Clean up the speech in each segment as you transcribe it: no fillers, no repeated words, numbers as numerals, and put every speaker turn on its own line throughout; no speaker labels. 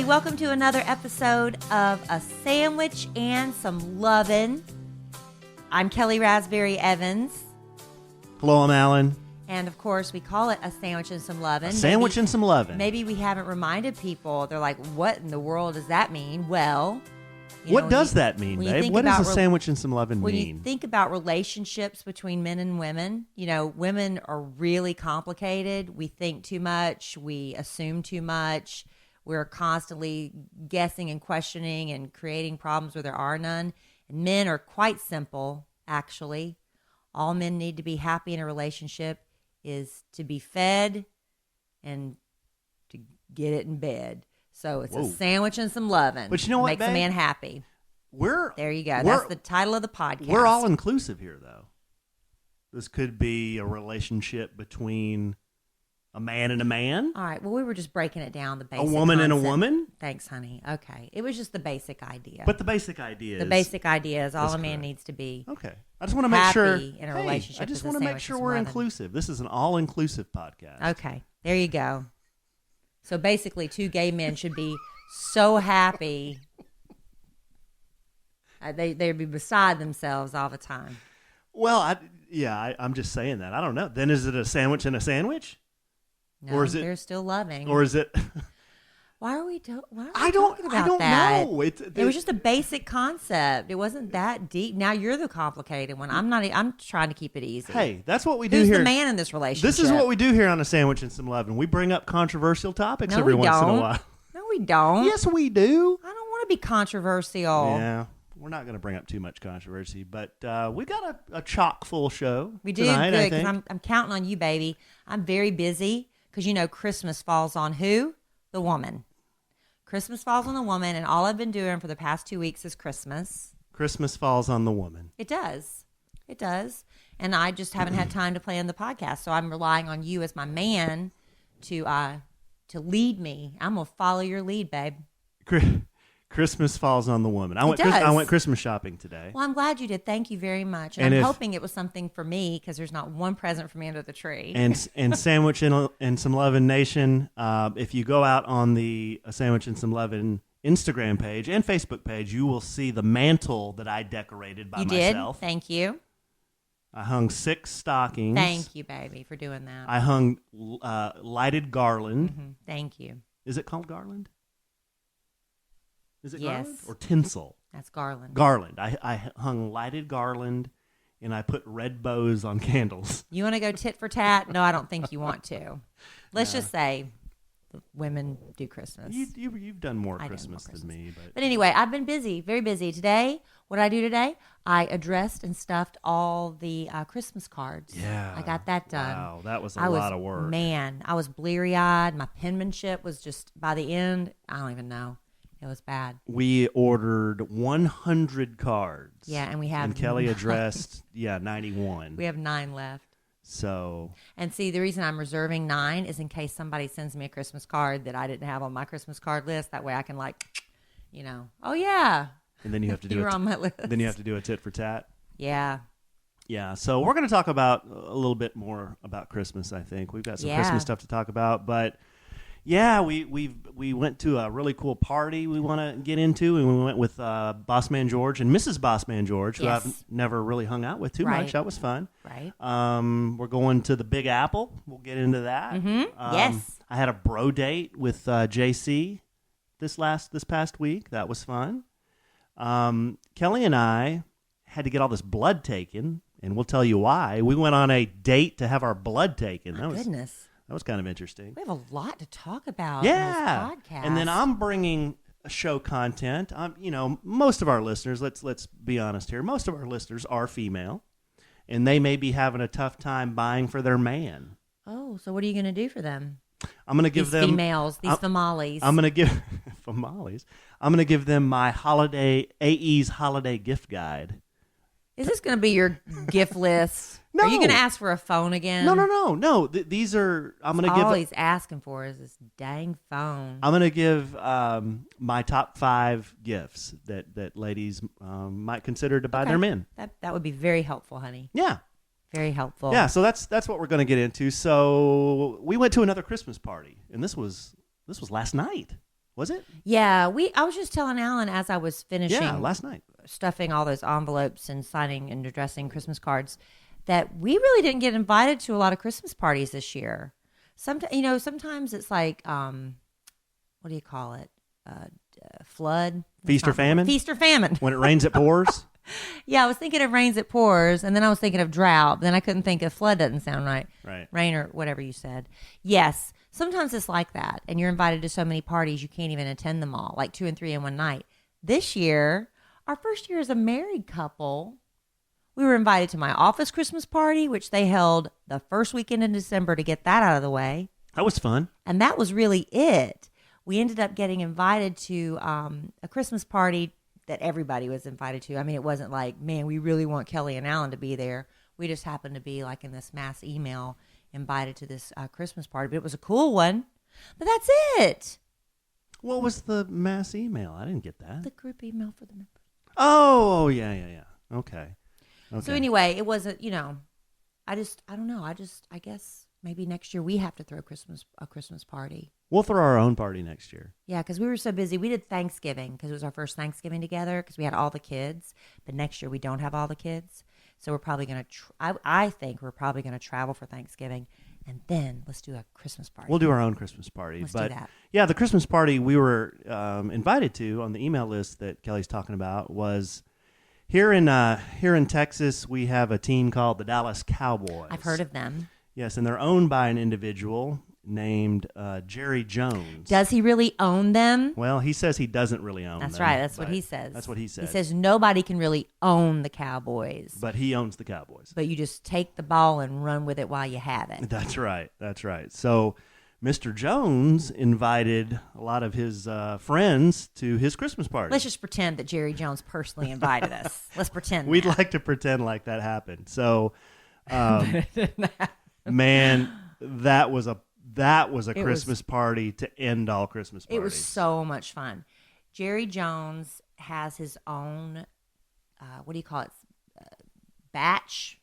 everybody. Welcome to another episode of A Sandwich and Some Lovin'. I'm Kellie Raspberry Evans.
Hello, I'm Allen.
And, of course, we call it A Sandwich and Some Lovin'.
A sandwich and some lovin'.
Maybe we haven't reminded people. They're like, what in the world does that mean? Well...
What does that mean, babe? What does a sandwich and some lovin' mean?
When you think about relationships between men and women, you know, women are really complicated. We think too much. We assume too much. We're constantly guessing and questioning and creating problems where there are none. And men are quite simple, actually. All men need to be happy in a relationship is to be fed and to get it in bed. So it's a sandwich and some lovin'.
But you know what,
makes a man happy. There you go. That's the title of the podcast.
We're all inclusive here, though. This could be a relationship between a man and a man.
All right. Well, we were just breaking it down, the basic
A woman
concept.
and a woman.
Thanks, honey. Okay. It was just the basic idea.
But the basic idea
is... The basic idea is all a man needs to be.
Okay. I just want to make sure...
in a relationship.
I just want to make sure we're inclusive. This is an all-inclusive podcast.
Okay. There you go. So basically, two gay men should be so happy. They'd be beside themselves all the time.
Well, I'm just saying that. I don't know. Then is it a sandwich and a sandwich?
No, or is they're still loving.
Or is it...
Why are we talking about that?
I don't know.
It was just a basic concept. It wasn't that deep. Now you're the complicated one. I'm trying to keep it easy.
Hey, that's what we do
Who's
here.
Who's the man in this relationship?
This is what we do here on A Sandwich and Some Lovin'. We bring up controversial topics every once in a while.
No, we don't.
Yes, we do.
I don't want to be controversial.
Yeah, we're not going to bring up too much controversy, but we got a chock full show.
We do
tonight,
good because I'm counting on you, baby. I'm very busy because you know Christmas falls on who? The woman. Christmas falls on the woman, and all I've been doing for the past 2 weeks is Christmas.
Christmas falls on the woman.
It does. It does. And I just haven't had time to plan the podcast, so I'm relying on you as my man to lead me. I'm going to follow your lead, babe.
Christmas falls on the woman. I went Christmas shopping today.
Well, I'm glad you did. Thank you very much. And I'm hoping it was something for me because there's not one present for me under the tree.
And Sandwich and Some Lovin' Nation, if you go out on the Sandwich and Some Lovin' Instagram page and Facebook page, you will see the mantle that I decorated by myself.
You did? Thank you.
I hung 6 stockings.
Thank you, baby, for doing that.
I hung lighted garland.
Mm-hmm. Thank you.
Is it called garland? Is it
yes.
garland or tinsel?
That's garland.
Garland. I hung lighted garland, and I put red bows on candles.
You want to go tit for tat? No, I don't think you want to. Let's just say women do Christmas.
You've done more Christmas than me.
But anyway, I've been busy, very busy. Today, what did I do today? I addressed and stuffed all the Christmas cards.
Yeah.
I got that done.
Wow, that was a lot of work.
Man, I was bleary-eyed. My penmanship was just, by the end, I don't even know. It was bad.
We ordered 100 cards.
Yeah, and we have...
And Kelly addressed, 91.
We have 9 left.
So...
And see, the reason I'm reserving 9 is in case somebody sends me a Christmas card that I didn't have on my Christmas card list. That way I can oh yeah.
And then you have to do
You're on my list.
Then you have to do a tit for tat.
Yeah.
Yeah, so we're going to talk about a little bit more about Christmas, I think. We've got some Christmas stuff to talk about, but... Yeah, we went to a really cool party we want to get into, and we went with Bossman George and Mrs. Bossman George, who I've never really hung out with too much. That was fun.
Right.
We're going to the Big Apple. We'll get into that.
Mm-hmm. Yes.
I had a bro date with JC this past week. That was fun. Kelly and I had to get all this blood taken, and we'll tell you why. We went on a date to have our blood taken.
Goodness.
That was kind of interesting.
We have a lot to talk about in this podcast.
And then I'm bringing show content. Most of our listeners, let's be honest here, most of our listeners are female, and they may be having a tough time buying for their man.
Oh, so what are you going to do for them?
I'm going to give them...
females, these famales.
I'm going to give... famales. I'm going to give them my AE's holiday gift guide.
Is this going to be your gift list?
No.
Are you going to ask for a phone again?
No. These are... I'm going to give...
All he's asking for is this dang phone.
I'm going to give my top 5 gifts that ladies might consider to buy their men.
That would be very helpful, honey.
Yeah.
Very helpful.
Yeah, so that's what we're going to get into. So we went to another Christmas party, and this was last night. Was it?
Yeah, I was just telling Alan as I was finishing
last night.
stuffing all those envelopes and signing and addressing Christmas cards that we really didn't get invited to a lot of Christmas parties this year. Sometimes it's like, what do you call it? Flood?
Feast or famine?
Feast or famine.
When it rains, it pours?
Yeah, I was thinking of rains, it pours, and then I was thinking of drought. Then I couldn't think of flood. Doesn't sound right.
Right.
Rain or whatever you said. Yes, sometimes it's like that, and you're invited to so many parties you can't even attend them all, like 2 and 3 in one night. This year, our first year as a married couple, we were invited to my office Christmas party, which they held the first weekend in December to get that out of the way.
That was fun.
And that was really it. We ended up getting invited to a Christmas party that everybody was invited to. I mean, it wasn't like, man, we really want Kelly and Alan to be there. We just happened to be like in this mass email invited to this Christmas party. But it was a cool one. But that's it.
What was the mass email? I didn't get that.
The group email for the members.
Oh, yeah. Okay.
So anyway, it wasn't, I don't know. I guess maybe next year we have to throw a Christmas party.
We'll throw our own party next year.
Yeah, because we were so busy. We did Thanksgiving because it was our first Thanksgiving together because we had all the kids. But next year we don't have all the kids. So we're probably going to, I think we're probably going to travel for Thanksgiving. And then let's do a Christmas party.
We'll do our own Christmas party.
Let's do that.
Yeah, the Christmas party we were invited to on the email list that Kelly's talking about was here in Texas. We have a team called the Dallas Cowboys.
I've heard of them.
Yes, and they're owned by an individual named Jerry Jones.
Does he really own them?
Well, he says he doesn't really own them.
That's right. That's what he says.
That's what he says.
He says nobody can really own the Cowboys.
But he owns the Cowboys.
But you just take the ball and run with it while you have it.
That's right. So Mr. Jones invited a lot of his friends to his Christmas party.
Let's just pretend that Jerry Jones personally invited us. Let's pretend
We'd like to pretend like that happened. So, man, that was a Christmas party to end all Christmas parties.
It was so much fun. Jerry Jones has his own, what do you call it? Batch?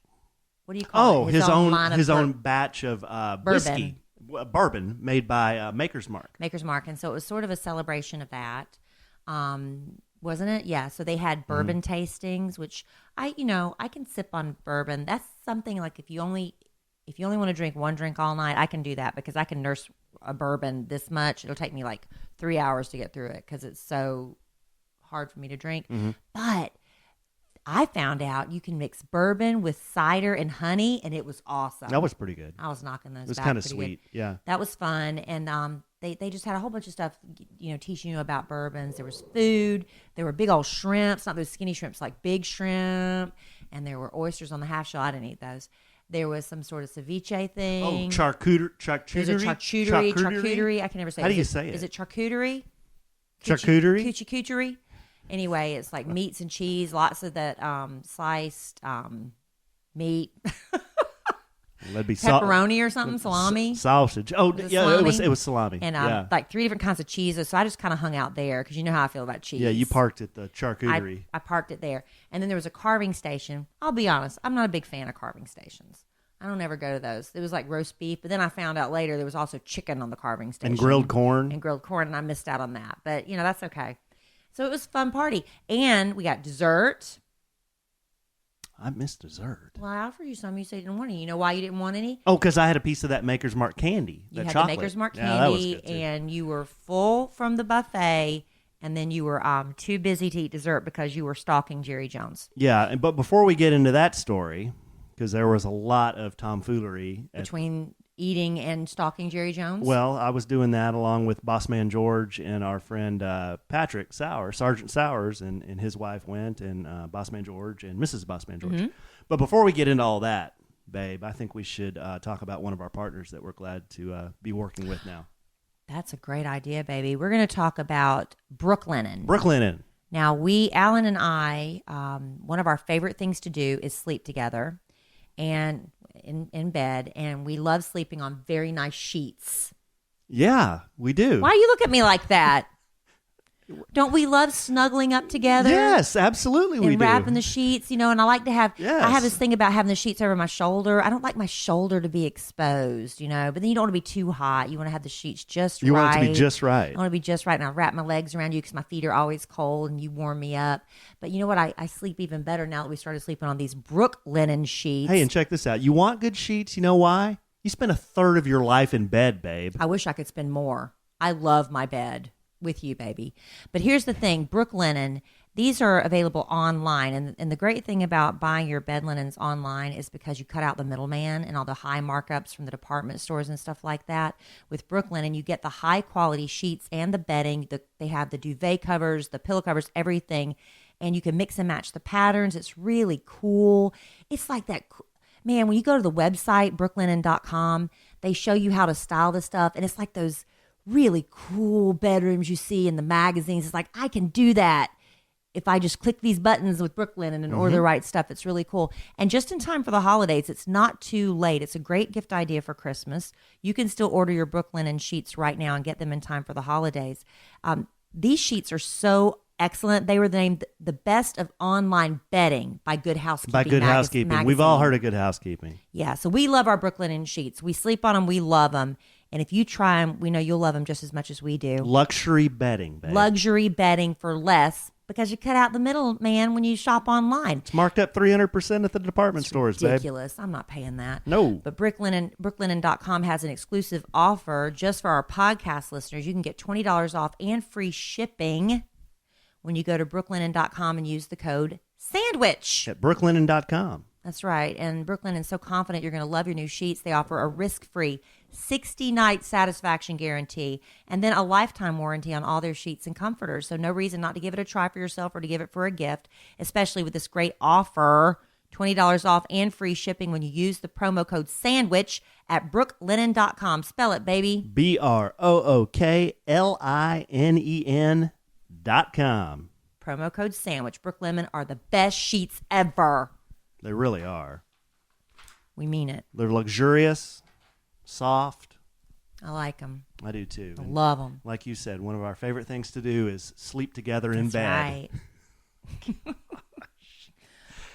What do you call it?
His own batch of whiskey. Bourbon made by Maker's Mark.
Maker's Mark. And so it was sort of a celebration of that. Wasn't it? Yeah. So they had bourbon tastings, which I can sip on bourbon. That's something like if you only want to drink one drink all night, I can do that because I can nurse a bourbon this much. It'll take me like 3 hours to get through it because it's so hard for me to drink. Mm-hmm. But I found out you can mix bourbon with cider and honey, and it was awesome.
That was pretty good.
I was knocking those back.
It was kind of sweet.
Good.
Yeah.
That was fun. And they just had a whole bunch of stuff, teaching you about bourbons. There was food. There were big old shrimps, not those skinny shrimps, like big shrimp. And there were oysters on the half shell. I didn't eat those. There was some sort of ceviche thing.
Oh, charcuterie.
Charcuterie. I can never say it.
How do you say it?
Is it charcuterie?
Charcuterie?
Coochie. Anyway, it's like meats and cheese, lots of that sliced meat.
That'd be
pepperoni or something, salami.
Sausage. Oh, yeah,
salami?
it was salami.
And like 3 different kinds of cheeses. So I just kind of hung out there because you know how I feel about cheese.
Yeah, you parked at the charcuterie.
I parked it there. And then there was a carving station. I'll be honest, I'm not a big fan of carving stations. I don't ever go to those. It was like roast beef, but then I found out later there was also chicken on the carving station.
And grilled corn.
And I missed out on that. But, that's okay. So it was a fun party. And we got dessert.
I missed dessert.
Well, I offered you some. You said you didn't want any. You know why you didn't want any?
Oh, because I had a piece of that Maker's Mark candy.
You had
chocolate.
the Maker's Mark
candy, that was good too.
And you were full from the buffet, and then you were too busy to eat dessert because you were stalking Jerry Jones.
Yeah, but before we get into that story, because there was a lot of tomfoolery.
Between eating and stalking Jerry Jones?
Well, I was doing that along with Bossman George and our friend Patrick Sowers, Sergeant Sowers, and his wife went, and Bossman George and Mrs. Bossman George. Mm-hmm. But before we get into all that, babe, I think we should talk about one of our partners that we're glad to be working with now.
That's a great idea, baby. We're going to talk about Brooklinen.
Brooklinen.
Now, Alan and I, one of our favorite things to do is sleep together and in bed, and we love sleeping on very nice sheets.
Yeah, we do.
Why do you look at me like that? Don't we love snuggling up together?
Yes, absolutely we do.
And wrapping the sheets, and I like to have,
Yes.
I have this thing about having the sheets over my shoulder. I don't like my shoulder to be exposed, but then you don't want to be too hot. You want to have the sheets just right.
You want it to be just right.
I want to be just right. And I wrap my legs around you because my feet are always cold and you warm me up. But you know what? I sleep even better now that we started sleeping on these Brook linen sheets.
Hey, and check this out. You want good sheets? You know why? You spend a third of your life in bed, babe.
I wish I could spend more. I love my bed. With you, baby. But here's the thing, Brook linen, these are available online. And the great thing about buying your bed linens online is because you cut out the middleman and all the high markups from the department stores and stuff like that. With Brook linen, you get the high quality sheets and the bedding. They have the duvet covers, the pillow covers, everything. And you can mix and match the patterns. It's really cool. It's like that, man, when you go to the website, brooklinen.com, they show you how to style the stuff. And it's like those really cool bedrooms you see in the magazines. It's like, I can do that if I just click these buttons with Brook linen and order the right stuff. It's really cool. And just in time for the holidays, it's not too late. It's a great gift idea for Christmas. You can still order your Brook linen sheets right now and get them in time for the holidays. These sheets are so excellent. They were named the best of online bedding by Good Housekeeping.
By Good Housekeeping.
Magazine.
We've all heard of Good Housekeeping.
Yeah, so we love our Brook linen sheets. We sleep on them. We love them. And if you try them, we know you'll love them just as much as we do.
Luxury bedding, babe.
Luxury bedding for less because you cut out the middleman when you shop online.
It's marked up 300% at the department stores, babe.
Ridiculous. I'm not paying that.
No.
But brooklinen.com has an exclusive offer just for our podcast listeners. You can get $20 off and free shipping when you go to brooklinen.com and use the code SANDWICH.
At brooklinen.com.
That's right. And Brook Linen is so confident you're going to love your new sheets. They offer a risk-free 60-night satisfaction guarantee and then a lifetime warranty on all their sheets and comforters. So no reason not to give it a try for yourself or to give it for a gift, especially with this great offer, $20 off and free shipping when you use the promo code SANDWICH at brooklinen.com. Spell it, baby.
BROOKLINEN.com.
Promo code SANDWICH. Brook Linen are the best sheets ever.
They really are.
We mean it.
They're luxurious, soft.
I like them.
I do too.
I love them.
Like you said, one of our favorite things to do is sleep together in bed.
Right.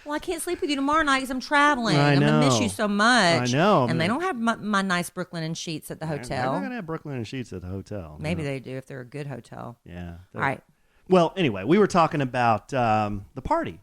Well, I can't sleep with you tomorrow night because I'm traveling.
I
I'm
know.
going to miss you so much.
I know.
And they don't have my nice Brook linen sheets at the hotel.
They're not going to have Brook linen sheets at the hotel.
Maybe they do if they're a good hotel.
Yeah.
All right.
Well, anyway, we were talking about the party.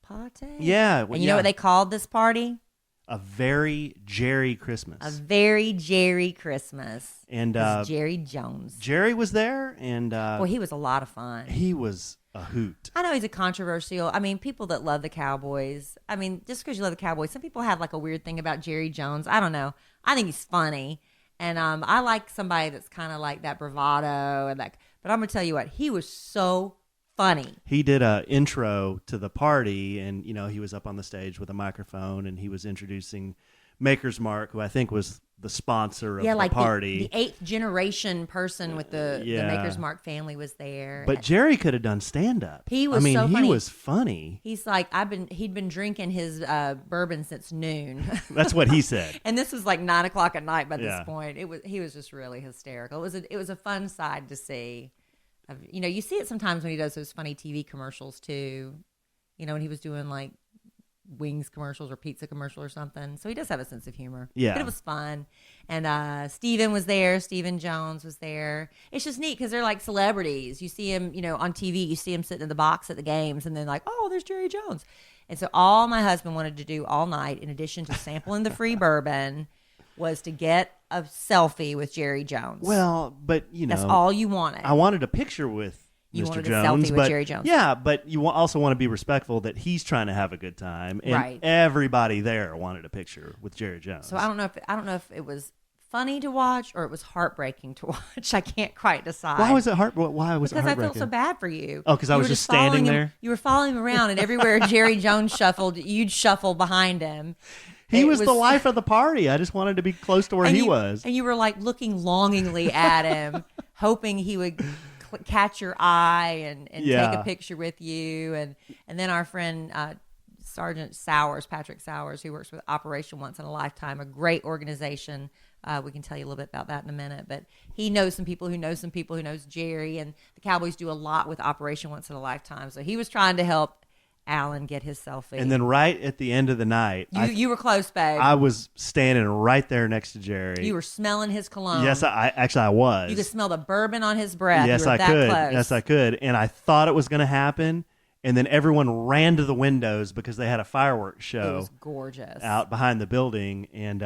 Party.
Yeah.
And you know what they called this party?
A very Jerry Christmas.
A very Jerry Christmas.
And
Jerry Jones.
Jerry was there, and
Well, he was a lot of fun.
he was a hoot.
I know he's a controversial. I mean, people that love the Cowboys. I mean, just because you love the Cowboys, some people have like a weird thing about Jerry Jones. I don't know. I think he's funny, and I like somebody that's kind of like that bravado and like. But I'm gonna tell you what, he was so funny.
He did a intro to the party, and he was up on the stage with a microphone, and he was introducing Maker's Mark, who I think was the sponsor of the party.
The eighth generation person with the Maker's Mark family was there.
But Jerry could have done stand up.
He was so funny.
He was funny.
He's like, he'd been drinking his bourbon since noon.
That's what he said.
And this was like 9:00 at night by this point. He was just really hysterical. It was a fun side to see. You see it sometimes when he does those funny TV commercials too. When he was doing like wings commercials or pizza commercial or something. So he does have a sense of humor.
Yeah.
But it was fun. And Steven was there. Steven Jones was there. It's just neat because they're like celebrities. You see him, on TV. You see him sitting in the box at the games and then like, oh, there's Jerry Jones. And so all my husband wanted to do all night, in addition to sampling the free bourbon, was to get a selfie with Jerry Jones.
Well, but
that's all you wanted.
I wanted a picture with
you
Mr.
wanted
Jones,
a selfie with Jerry Jones.
Yeah, but you also want to be respectful that he's trying to have a good time, and everybody there wanted a picture with Jerry Jones.
So I don't know if it was funny to watch or it was heartbreaking to watch. I can't quite decide.
Why was it heartbreaking?
Because I felt so bad for you.
Oh, because I was just standing there.
You were following him around, and everywhere Jerry Jones shuffled, you'd shuffle behind him.
He was the life of the party. I just wanted to be close to where he was.
And you were like looking longingly at him, hoping he would catch your eye and take a picture with you. And then our friend Sergeant Sowers, Patrick Sowers, who works with Operation Once in a Lifetime, a great organization. We can tell you a little bit about that in a minute. But he knows some people who know some people who knows Jerry. And the Cowboys do a lot with Operation Once in a Lifetime. So he was trying to help Allen get his selfie.
And then right at the end of the night,
you were close, babe.
I was standing right there next to Jerry.
You were smelling his cologne.
Yes, I was.
You could smell the bourbon on his breath.
Yes, I could. Close. Yes, I could. And I thought it was going to happen. And then everyone ran to the windows because they had a fireworks show.
It was gorgeous.
Out behind the building. And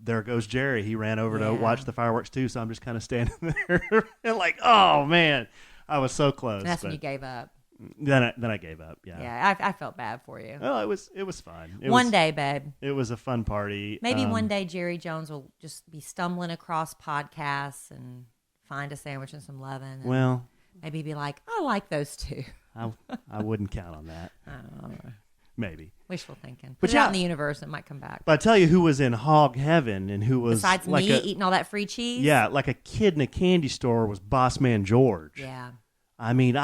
there goes Jerry. He ran over to watch the fireworks too. So I'm just kind of standing there and like, oh, man. I was so close.
And that's when you gave up.
Then I gave up. Yeah.
Yeah, I felt bad for you.
Well, it was fun.
One day, babe.
It was a fun party.
Maybe one day Jerry Jones will just be stumbling across podcasts and find a sandwich and some leaven. And maybe be like, I like those two.
I wouldn't count on that. Maybe.
Wishful thinking. Put it out in the universe, it might come back.
But I tell you who was in hog heaven and who was
besides me eating all that free cheese.
Yeah, like a kid in a candy store was Bossman George.
Yeah.
I mean,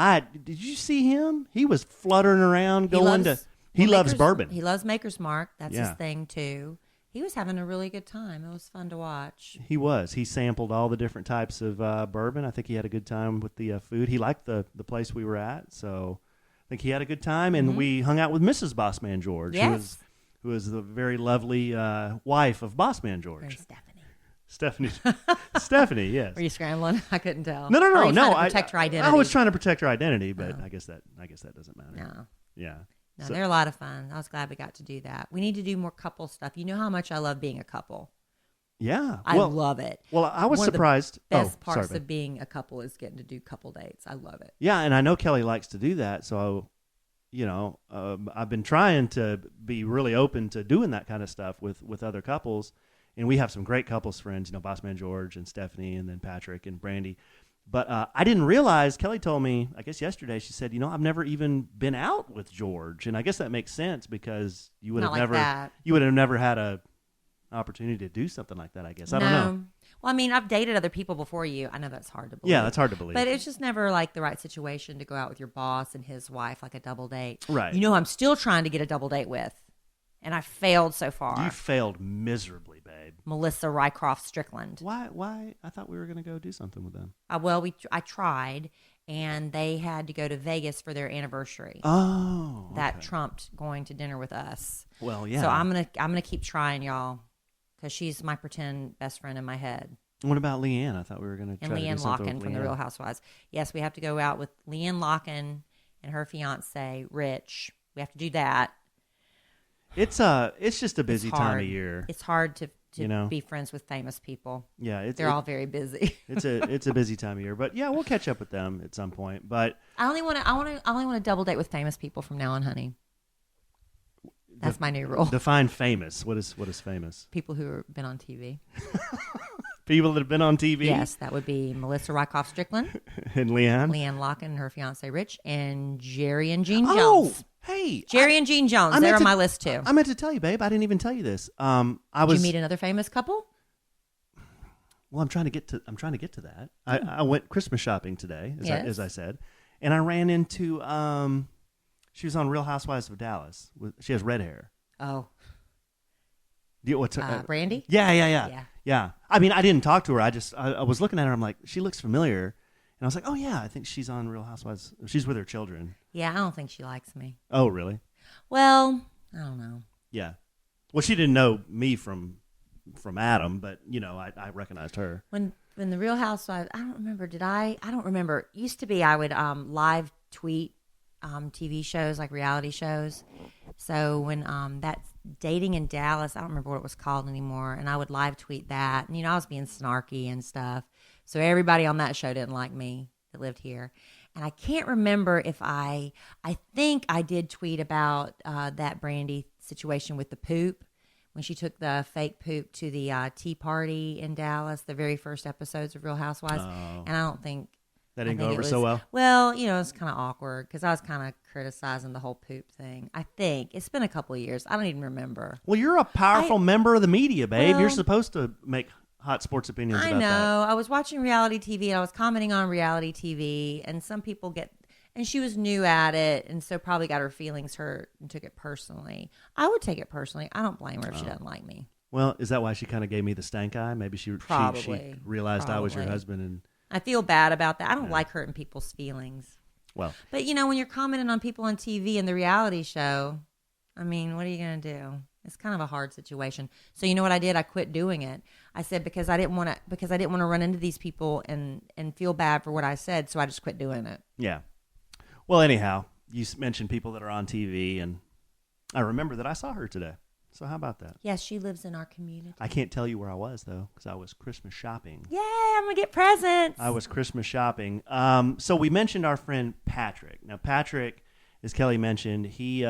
did you see him? He was fluttering around he loves bourbon.
He loves Maker's Mark. That's his thing too. He was having a really good time. It was fun to watch.
He was. He sampled all the different types of bourbon. I think he had a good time with the food. He liked the place we were at, so I think he had a good time. And we hung out with Mrs. Bossman George, who was the very lovely wife of Bossman George. Stephanie, yes.
Were you scrambling? I couldn't tell.
No.
Trying to protect her identity.
I was trying to protect her identity, but I guess that doesn't matter.
No.
Yeah.
No, they're a lot of fun. I was glad we got to do that. We need to do more couple stuff. You know how much I love being a couple.
Yeah.
I love it.
Well, I was surprised.
One of the best parts of being a couple is getting to do couple dates. I love it.
Yeah, and I know Kelly likes to do that, so I've been trying to be really open to doing that kind of stuff with other couples. And we have some great couples friends, Bossman George and Stephanie and then Patrick and Brandy. But I didn't realize, Kelly told me, I guess yesterday, she said, I've never even been out with George. And I guess that makes sense because you would have never had a opportunity to do something like that, I guess. I don't know.
Well, I mean, I've dated other people before you. I know that's hard to believe.
Yeah, that's hard to believe.
But it's just never like the right situation to go out with your boss and his wife, like a double date.
Right.
I'm still trying to get a double date with. And I failed so far.
You failed miserably, babe.
Melissa Rycroft Strickland.
Why? I thought we were going to go do something with them.
I tried, and they had to go to Vegas for their anniversary.
Oh, okay.
That trumped going to dinner with us.
Well, yeah.
So I'm gonna keep trying, y'all, because she's my pretend best friend in my head.
What about Leanne? I thought we were going to try to do something with Leanne.
From The Real Housewives. Yes, we have to go out with Leanne Locken and her fiance Rich. We have to do that.
It's just a busy time of year.
It's hard to be friends with famous people.
Yeah,
they're all very busy.
it's a busy time of year, but yeah, we'll catch up with them at some point. But
I only want to double date with famous people from now on, honey. That's my new rule.
Define famous. What is famous?
People who have been on TV.
People that have been on TV?
Yes, that would be Melissa Rycroft Strickland.
And Leanne?
Leanne Locken and her fiance Rich, and Jerry and Gene Jones.
Oh, hey.
Jerry and Gene Jones. They're on my list too.
I meant to tell you, babe. I didn't even tell you this.
Did you meet another famous couple?
Well, I'm trying to get to that. I went Christmas shopping today, as I said, and I ran into she was on Real Housewives of Dallas. She has red hair.
Oh.
Brandy?
Yeah.
I mean, I didn't talk to her. I was looking at her. I'm like, she looks familiar. And I was like, oh, yeah, I think she's on Real Housewives. She's with her children.
Yeah, I don't think she likes me.
Oh, really?
Well, I don't know.
Yeah. Well, she didn't know me from Adam, but, I recognized her.
When the Real Housewives, I don't remember. I don't remember. It used to be I would live tweet TV shows, like reality shows. So when that Dating in Dallas, I don't remember what it was called anymore, and I would live tweet that. And, I was being snarky and stuff. So everybody on that show didn't like me that lived here. And I can't remember if I think I did tweet about that Brandy situation with the poop, when she took the fake poop to the tea party in Dallas, the very first episodes of Real Housewives.
Oh.
And I don't think
that didn't go over so well.
Well, it's kind of awkward because I was kind of criticizing the whole poop thing. I think it's been a couple of years. I don't even remember.
Well, you're a powerful member of the media, babe. You're supposed to make hot sports opinions about that.
I know. I was watching reality TV and I was commenting on reality TV, and some people get And she was new at it, and so probably got her feelings hurt and took it personally. I would take it personally. I don't blame her if she doesn't like me.
Well, is that why she kind of gave me the stank eye? Maybe she realized I was your husband. And
I feel bad about that. I don't like hurting people's feelings.
Well,
but when you're commenting on people on TV and the reality show, I mean, what are you going to do? It's kind of a hard situation. So you know what I did? I quit doing it. I said because I didn't want to run into these people and feel bad for what I said, so I just quit doing it.
Yeah. Well, anyhow, you mentioned people that are on TV, and I remember that I saw her today. So how about that?
Yes, she lives in our community.
I can't tell you where I was, though, because I was Christmas shopping.
Yay, I'm going to get presents.
I was Christmas shopping. So we mentioned our friend Patrick. Now, Patrick, as Kelly mentioned, he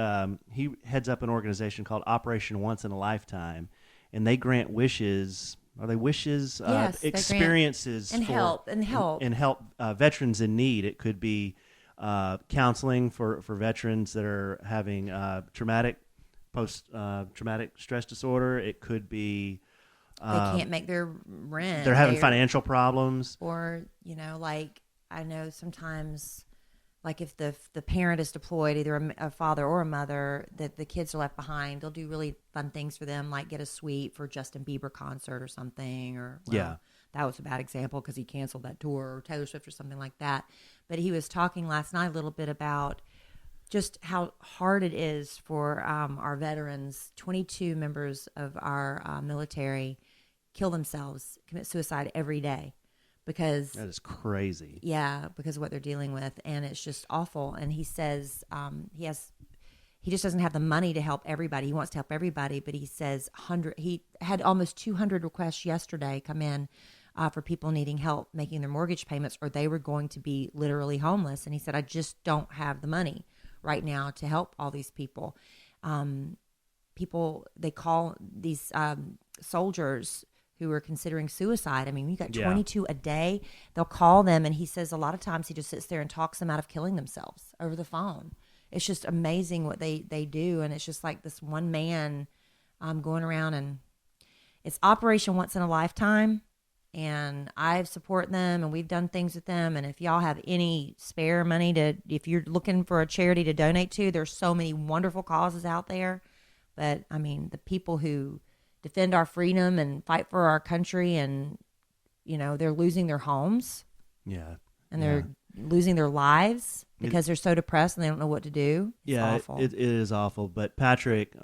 heads up an organization called Operation Once in a Lifetime, and they grant wishes. Are they wishes?
Yes,
experiences
and help
veterans in need. It could be counseling for veterans that are having post-traumatic stress disorder. It could be
they can't make their rent.
They're having financial problems.
Or, like I know sometimes, like if the parent is deployed, either a father or a mother, that the kids are left behind, they'll do really fun things for them, like get a suite for Justin Bieber concert or something. Or that was a bad example because he canceled that tour, or Taylor Swift or something like that. But he was talking last night a little bit about just how hard it is for our veterans. 22 members of our military kill themselves, commit suicide every day because
that is crazy.
Yeah, because of what they're dealing with, and it's just awful. And he says he just doesn't have the money to help everybody. He wants to help everybody, but he says he had almost 200 requests yesterday come in for people needing help making their mortgage payments, or they were going to be literally homeless. And he said, I just don't have the money right now to help all these people. They call these soldiers who are considering suicide. I mean, you got 22 a day. They'll call them, and he says a lot of times he just sits there and talks them out of killing themselves over the phone. It's just amazing what they do, and it's just like this one man going around, and it's Operation Once in a Lifetime. And I support them, and we've done things with them. And if y'all have any spare money if you're looking for a charity to donate to, there's so many wonderful causes out there. But I mean, the people who defend our freedom and fight for our country, and they're losing their homes.
Yeah.
And they're losing their lives because they're so depressed and they don't know what to do. It's awful.
It is awful. But Patrick,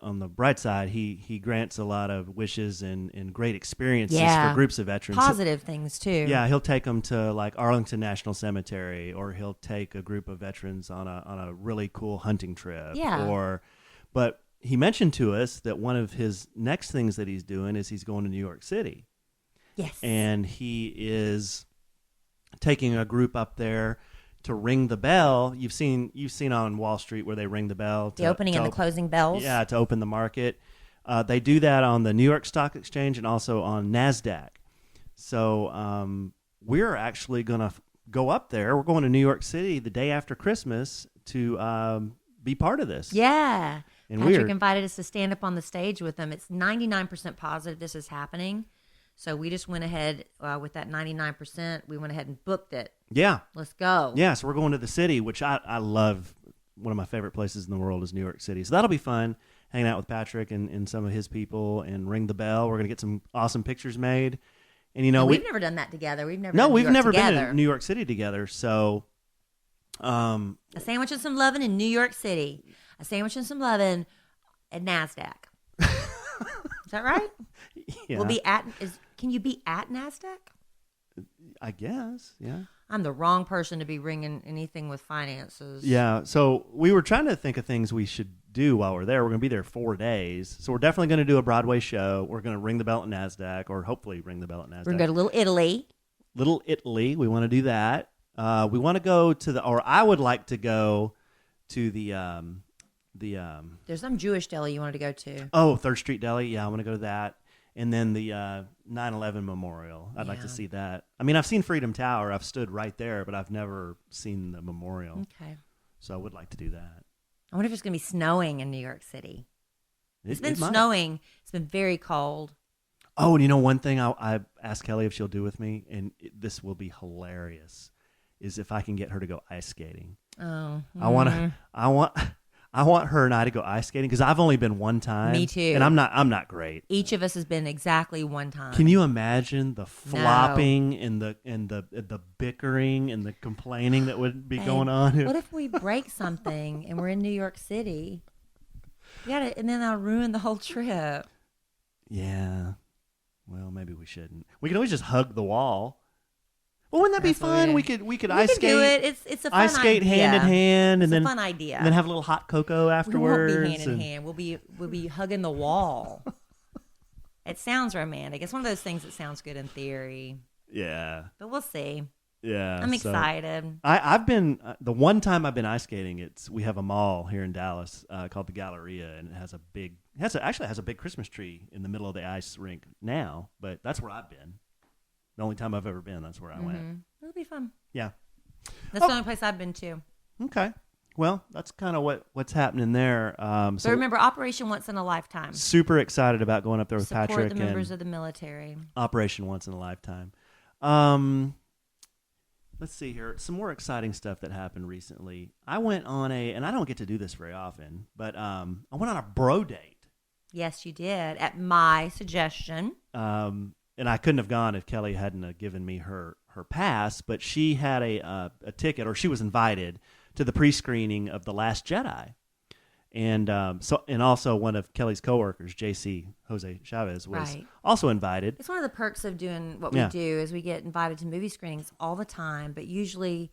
on the bright side, he grants a lot of wishes and great experiences for groups of veterans.
Positive things too.
Yeah, he'll take them to like Arlington National Cemetery, or he'll take a group of veterans on a really cool hunting trip.
Yeah.
But he mentioned to us that one of his next things that he's doing is he's going to New York City.
Yes.
And he is taking a group up there to ring the bell. You've seen on Wall Street where they ring the bell.
The opening and the closing bells.
Yeah, to open the market. They do that on the New York Stock Exchange and also on NASDAQ. So we're actually going to go up there. We're going to New York City the day after Christmas to be part of this.
Yeah.
And
Patrick invited us to stand up on the stage with them. It's 99% positive this is happening. So we just went ahead with that 99%. We went ahead and booked it.
Yeah.
Let's go.
Yeah, so we're going to the city, which I love. One of my favorite places in the world is New York City. So that'll be fun, hanging out with Patrick and some of his people and ring the bell. We're going to get some awesome pictures made. And,
we've never done that together. We've never
been to New York City together. So
a sandwich and some loving in New York City. A sandwich and some loving at NASDAQ. Is that right?
Yeah.
We'll be can you be at NASDAQ?
I guess, yeah.
I'm the wrong person to be ringing anything with finances.
Yeah, so we were trying to think of things we should do while we're there. We're going to be there 4 days. So we're definitely going to do a Broadway show. We're going to ring the bell at NASDAQ, or hopefully ring the bell at NASDAQ.
We're going to go to Little Italy.
Little Italy. We want to do that. We want to go I would like to go to the
there's some Jewish deli you wanted to go to.
Oh, 3rd Street Deli. Yeah, I want to go to that. And then the 9/11 Memorial. I'd like to see that. I mean, I've seen Freedom Tower. I've stood right there, but I've never seen the memorial.
Okay.
So I would like to do that.
I wonder if it's going to be snowing in New York City. It's been snowing. It's been very cold.
Oh, and one thing I asked Kelly if she'll do with me, and this will be hilarious. is if I can get her to go ice skating.
Oh,
I want her and I to go ice skating because I've only been one time.
Me too.
And I'm not great.
Each of us has been exactly one time.
Can you imagine the flopping and the bickering and the complaining that would be going on?
What if we break something and we're in New York City? And then I'll ruin the whole trip.
Yeah. Well, maybe we shouldn't. We could always just hug the wall. Well, wouldn't that be fun? We could ice skate.
Do it. It's a fun
ice skate
idea.
hand in hand,
it's
and then
a fun idea.
And then have a little hot cocoa afterwards.
We won't be hand in hand. We'll be hugging the wall. It sounds romantic. It's one of those things that sounds good in theory.
Yeah.
But we'll see.
Yeah.
I'm excited.
I've been the one time I've been ice skating. We have a mall here in Dallas called the Galleria, and it has a big Christmas tree in the middle of the ice rink now. But that's where I've been. The only time I've ever been, that's where I went.
It'll be fun.
Yeah.
That's the only place I've been to.
Okay. Well, that's kind of what's happening there.
So remember, Operation Once in a Lifetime.
Super excited about going up there with
Support
Patrick.
the members of the military.
Operation Once in a Lifetime. Let's see here. Some more exciting stuff that happened recently. I went on and I don't get to do this very often, but I went on a bro date.
Yes, you did, at my suggestion.
And I couldn't have gone if Kelly hadn't given me her pass, but she had a ticket, or she was invited to the pre-screening of The Last Jedi. And also one of Kelly's coworkers, JC Jose Chavez, was also invited.
It's one of the perks of doing what we do is we get invited to movie screenings all the time, but usually,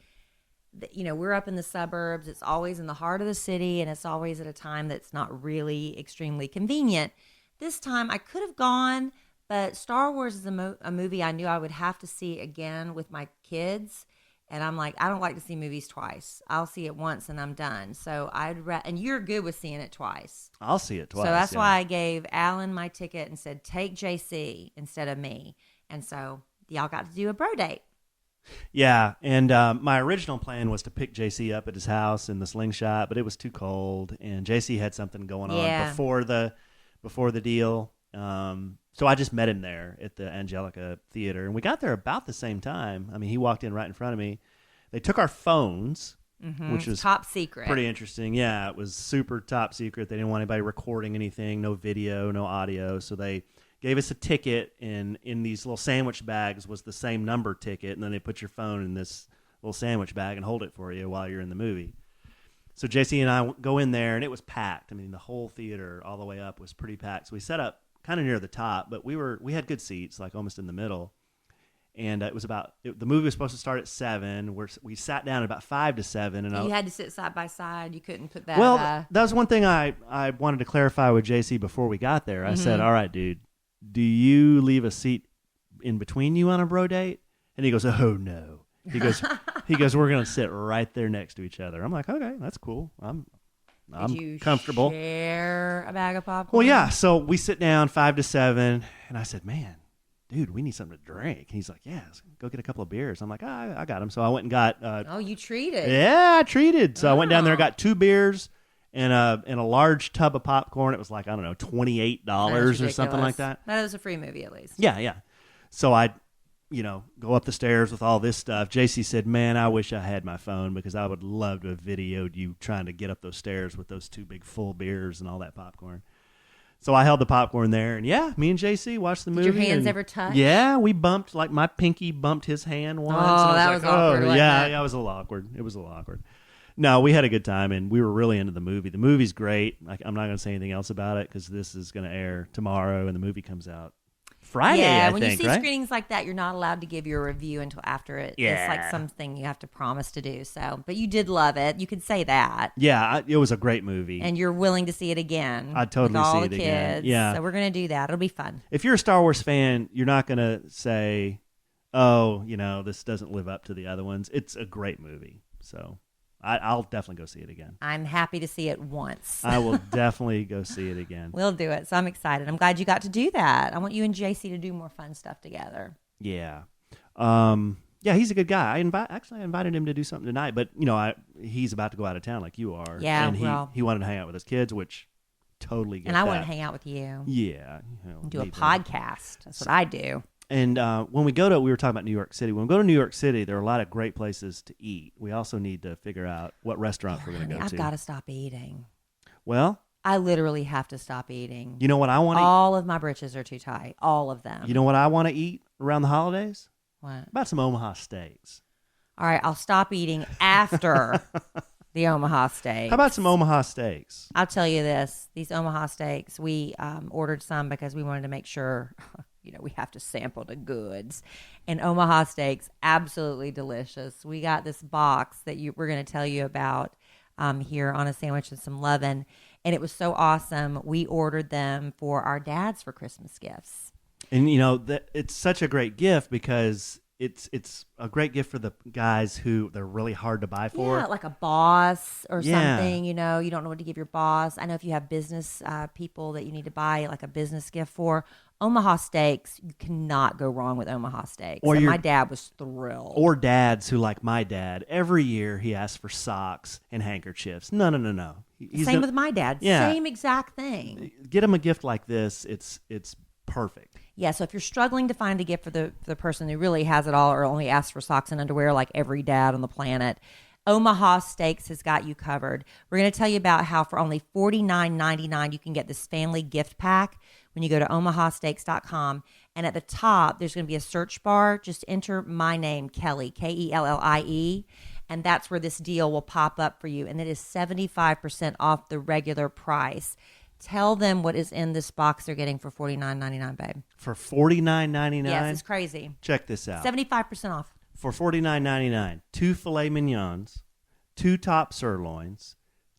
we're up in the suburbs. It's always in the heart of the city, and it's always at a time that's not really extremely convenient. This time I could have gone, but Star Wars is a movie I knew I would have to see again with my kids. And I'm like, I don't like to see movies twice. I'll see it once and I'm done. So and you're good with seeing it twice.
I'll see it twice.
So that's why I gave Allen my ticket and said, take JC instead of me. And so y'all got to do a bro date.
Yeah. And my original plan was to pick JC up at his house in the slingshot, but it was too cold. And JC had something going on before the deal. So I just met him there at the Angelica Theater, and we got there about the same time. I mean, he walked in right in front of me. They took our phones, which was
top secret.
Pretty interesting. Yeah, it was super top secret. They didn't want anybody recording anything, no video, no audio. So they gave us a ticket, and in these little sandwich bags was the same number ticket, and then they put your phone in this little sandwich bag and hold it for you while you're in the movie. So JC and I go in there, and it was packed. I mean, the whole theater all the way up was pretty packed. So we set up kind of near the top, but we had good seats, like almost in the middle. And the movie was supposed to start at 7. We sat down at about 5 to 7, and
you had to sit side by side. You couldn't put that.
Well, that was one thing I wanted to clarify with JC before we got there. I said, "All right, dude, do you leave a seat in between you on a bro date?" And he goes, "Oh no." He goes, "We're gonna sit right there next to each other." I'm like, "Okay, that's cool. I'm comfortable."
Share a bag of popcorn?
Well, yeah. So we sit down 5 to 7, and I said, "Man, dude, we need something to drink." And he's like, "Yeah, let's go get a couple of beers." I'm like, I got them. So I went and got.
Oh, you treated?
Yeah, I treated. So I went down there, got 2 beers and a large tub of popcorn. It was like, I don't know, $28 or something like that.
That was a free movie, at least.
Yeah. So I, go up the stairs with all this stuff. JC said, "Man, I wish I had my phone because I would love to have videoed you trying to get up those stairs with those 2 big full beers and all that popcorn." So I held the popcorn there, and me and JC watched the movie.
Did your hands ever touch?
Yeah, we bumped, like my pinky bumped his hand once.
Oh, that was awkward.
Yeah, it was a little awkward. It was a little awkward. No, we had a good time, and we were really into the movie. The movie's great. I'm not going to say anything else about it because this is going to air tomorrow, and the movie comes out Friday, I
when
think,
you see
right?
screenings like that, you're not allowed to give your review until after it.
Yeah.
It's like something you have to promise to do. So, but you did love it. You could say that.
Yeah, it was a great movie.
And you're willing to see it again.
I'd totally
with all
see
the
it
kids.
again. Yeah.
So we're going to do that. It'll be fun.
If you're a Star Wars fan, you're not going to say, "Oh, this doesn't live up to the other ones." It's a great movie. So I'll definitely go see it again.
I'm happy to see it once.
I will definitely go see it again.
We'll do it. So I'm excited. I'm glad you got to do that. I want you and JC to do more fun stuff together.
Yeah. Yeah, he's a good guy. I invited him to do something tonight, but he's about to go out of town like you are.
Yeah,
and he wanted to hang out with his kids, which totally get
And I
that.
want to hang out with you.
Yeah.
Do a podcast. That's what I do.
And when we were talking about New York City. When we go to New York City, there are a lot of great places to eat. We also need to figure out what restaurants we're going to go to.
I've got to stop eating.
Well,
I literally have to stop eating.
You know what I want to eat?
All of my britches are too tight. All of them.
You know what I want to eat around the holidays?
What?
About some Omaha steaks.
All right, I'll stop eating after the Omaha steaks.
How about some Omaha steaks?
I'll tell you this. These Omaha steaks, we ordered some because we wanted to make sure, we have to sample the goods. And Omaha steaks, absolutely delicious. We got this box that we're going to tell you about here on A Sandwich and Some Lovin'. And it was so awesome. We ordered them for our dads for Christmas gifts.
And, it's such a great gift because it's a great gift for the guys who they're really hard to buy for.
Yeah, like a boss or something, you don't know what to give your boss. I know if you have business people that you need to buy like a business gift for, Omaha steaks, you cannot go wrong with Omaha steaks. And my dad was thrilled.
Or dads who, like my dad, every year he asks for socks and handkerchiefs. No.
Same with my dad.
Yeah.
Same exact thing.
Get him a gift like this. It's perfect.
Yeah, so if you're struggling to find a gift for the person who really has it all or only asks for socks and underwear like every dad on the planet, Omaha Steaks has got you covered. We're going to tell you about how for only $49.99 you can get this family gift pack when you go to omahasteaks.com. And at the top, there's going to be a search bar. Just enter my name, Kellie, Kellie, and that's where this deal will pop up for you. And it is 75% off the regular price. Tell them what is in this box they're getting for $49.99, babe.
For $49.99?
Yes, it's crazy.
Check this out.
75% off.
For $49.99, 2 filet mignons, 2 top sirloins,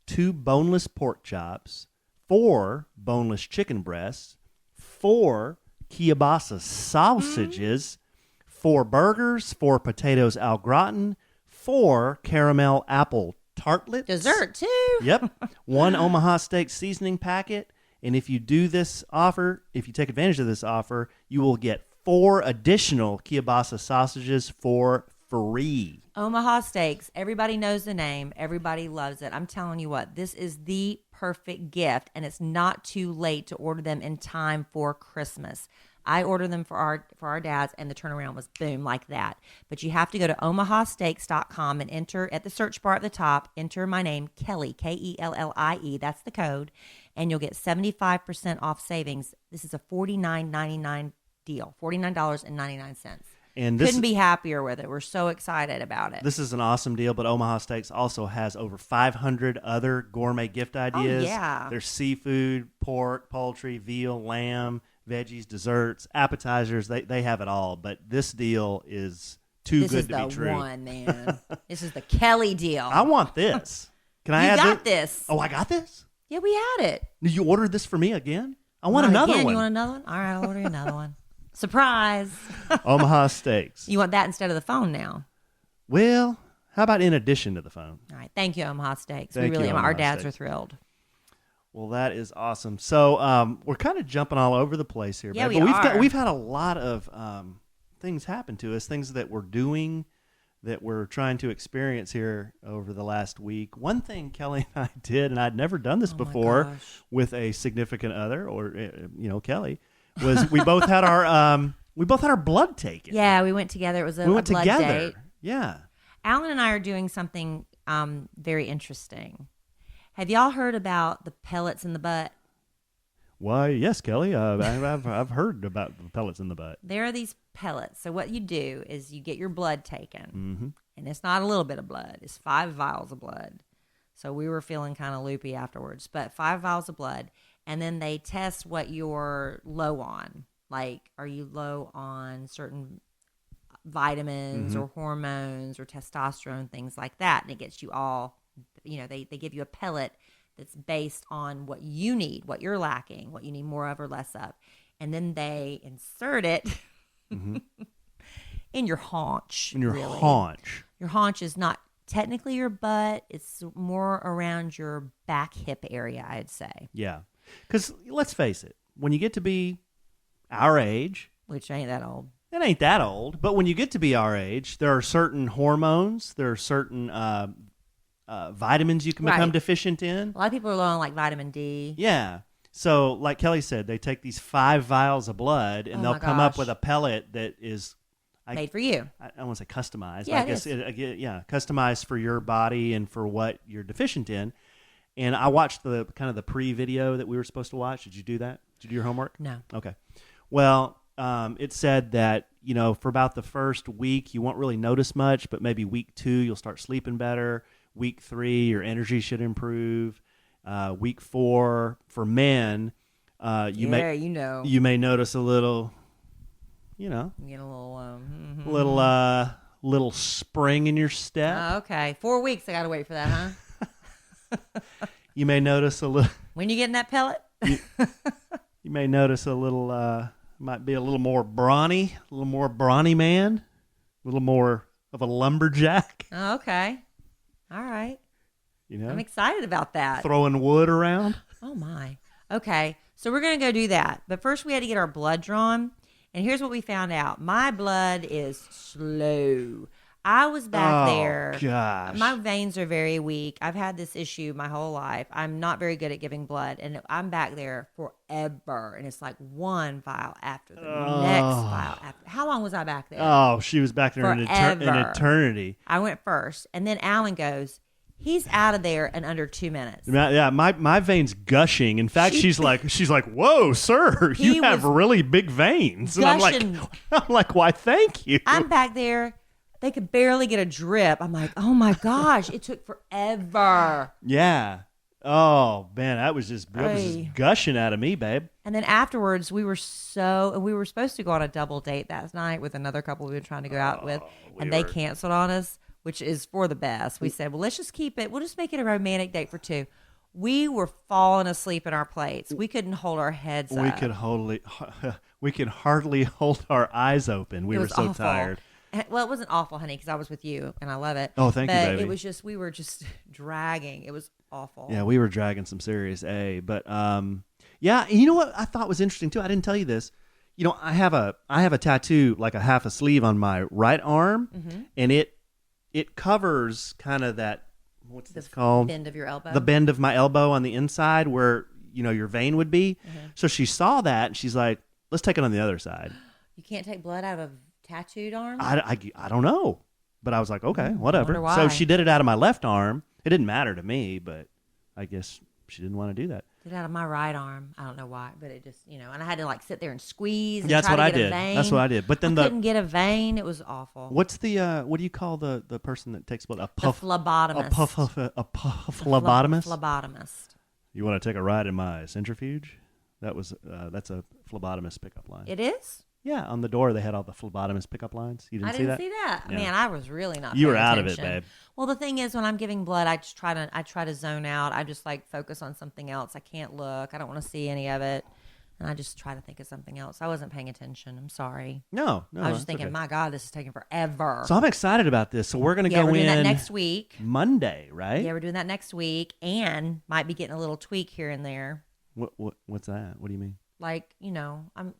2 boneless pork chops, 4 boneless chicken breasts, 4 kielbasa sausages, 4 burgers, 4 potatoes au gratin, 4 caramel apple tartlets.
Dessert, too.
Yep. 1 Omaha Steak seasoning packet. And if you do this offer, if you take advantage of this offer, you will get 4 additional kielbasa sausages for free.
Omaha Steaks. Everybody knows the name. Everybody loves it. I'm telling you what, this is the perfect gift, and it's not too late to order them in time for Christmas. I ordered them for our dads, and the turnaround was boom, like that. But you have to go to omahasteaks.com and enter at the search bar at the top, enter my name, Kellie, Kellie. That's the code, and you'll get 75% off savings. This is a $49.99 deal, $49.99.
And
couldn't be happier with it. We're so excited about it.
This is an awesome deal, but Omaha Steaks also has over 500 other gourmet gift ideas.
Oh, yeah.
There's seafood, pork, poultry, veal, lamb, veggies, desserts, appetizers. They have it all, but this deal is too good to be true.
This is the one, man. This is the Kellie deal.
I want this. Can I
you
add
got this?
Oh, I got this?
Yeah, we had it.
Did you order this for me again? I want another one.
You want another one? All right, I'll order you another one. Surprise.
Omaha Steaks.
You want that instead of the phone now?
Well, how about in addition to the phone?
All right. Thank you, Omaha Steaks.
Thank you,
Our dads
Steaks.
are thrilled.
Well, that is awesome. So we're kind of jumping all over the place here.
Yeah,
babe,
we
but
are.
We've had a lot of things happen to us, things that we're doing, that we're trying to experience here over the last week. One thing Kellie and I did, and I'd never done this before with a significant other, or Kellie, was we both had our blood taken.
Yeah, we went together. It was a
we went
blood
together.
date.
Yeah.
Alan and I are doing something very interesting. Have y'all heard about the pellets in the butt?
Why, yes, Kellie. I've heard about the pellets in the butt.
There are these pellets. So what you do is you get your blood taken.
Mm-hmm.
And it's not a little bit of blood. It's 5 vials of blood. So we were feeling kind of loopy afterwards. But 5 vials of blood. And then they test what you're low on. Like, are you low on certain vitamins or hormones or testosterone, things like that. And it gets you all, they give you a pellet that's based on what you need, what you're lacking, what you need more of or less of. And then they insert it in your haunch.
In your haunch.
Your haunch is not technically your butt. It's more around your back hip area, I'd say.
Yeah. Because let's face it, when you get to be our age,
which ain't that old.
It ain't that old, but when you get to be our age, there are certain hormones, there are certain vitamins you can become deficient in.
A lot of people are low on like vitamin D.
Yeah. So, like Kelly said, they take these 5 vials of blood, and they'll come up with a pellet that is
made for you.
I don't want to say customized.
Yeah,
I guess customized for your body and for what you're deficient in. And I watched the pre-video that we were supposed to watch. Did you do that? Did you do your homework?
No.
Okay. Well, it said that, for about the first week, you won't really notice much, but maybe week 2, you'll start sleeping better. Week 3, your energy should improve. Week 4, for men, you may notice a little,
you get a
little spring in your step.
Okay. 4 weeks. I got to wait for that, huh?
You may notice a little.
When you getting that pellet?
You may notice a little, might be a little more brawny man, a little more of a lumberjack.
Oh, okay. All right.
You know,
I'm excited about that.
Throwing wood around.
Oh, my. Okay. So we're going to go do that. But first we had to get our blood drawn. And here's what we found out. My blood is slow. I was back there.
Gosh.
My veins are very weak. I've had this issue my whole life. I'm not very good at giving blood. And I'm back there forever. And it's like one vial after the next vial after. How long was I back there?
Oh, she was back there in eternity.
I went first. And then Allen goes, he's out of there in under 2 minutes.
Yeah, my veins gushing. In fact, she's like, whoa, sir, you have really big veins. And I'm like, why, thank you.
I'm back there. They could barely get a drip. I'm like, oh my gosh, it took forever.
Yeah. Oh man, that was just gushing out of me, babe.
And then afterwards, we were supposed to go on a double date that night with another couple we were trying to go out with, and they canceled on us, which is for the best. We said, well, let's just keep it. We'll just make it a romantic date for 2. We were falling asleep in our plates. We couldn't hold our heads up.
We could hardly hold our eyes open. We were so awful. Tired.
Well, it wasn't awful, honey, because I was with you, and I love it.
Oh, thank you, baby.
It was just, we were just dragging. It was awful.
Yeah, we were dragging some serious A. But, yeah, you know what I thought was interesting, too? I didn't tell you this. I have a tattoo, like a half a sleeve on my right arm, and it covers kind of that, what's this called?
The bend of your elbow.
The bend of my elbow on the inside where, your vein would be. So she saw that, and she's like, let's take it on the other side.
You can't take blood out of tattooed arm?
I don't know. But I was like, okay, whatever. So she did it out of my left arm. It didn't matter to me, but I guess she didn't want to do that.
Did it out of my right arm. I don't know why, but it just, and I had to sit there and squeeze. And
that's
try
what
to
I
get
did.
A vein.
That's what I did. But then
I couldn't get a vein. It was awful.
What's the what do you call the person that takes blood? A
phlebotomist.
A phlebotomist.
Phlebotomist.
You want to take a ride in my centrifuge? That's a phlebotomist pickup line.
It is?
Yeah, on the door they had all the phlebotomist pickup lines. You didn't see that?
I didn't see that.
Yeah.
Man, I was really not.
You were out
attention.
of it, babe.
Well, the thing is, when I'm giving blood, I try to zone out. I just focus on something else. I can't look. I don't want to see any of it, and I just try to think of something else. I wasn't paying attention. I'm sorry.
No.
I was just thinking, okay. My God, this is taking forever.
So I'm excited about this. So we're going to go in.
We're doing that next week.
Monday, right?
Yeah, we're doing that next week, and might be getting a little tweak here and there.
What's that? What do you mean?
I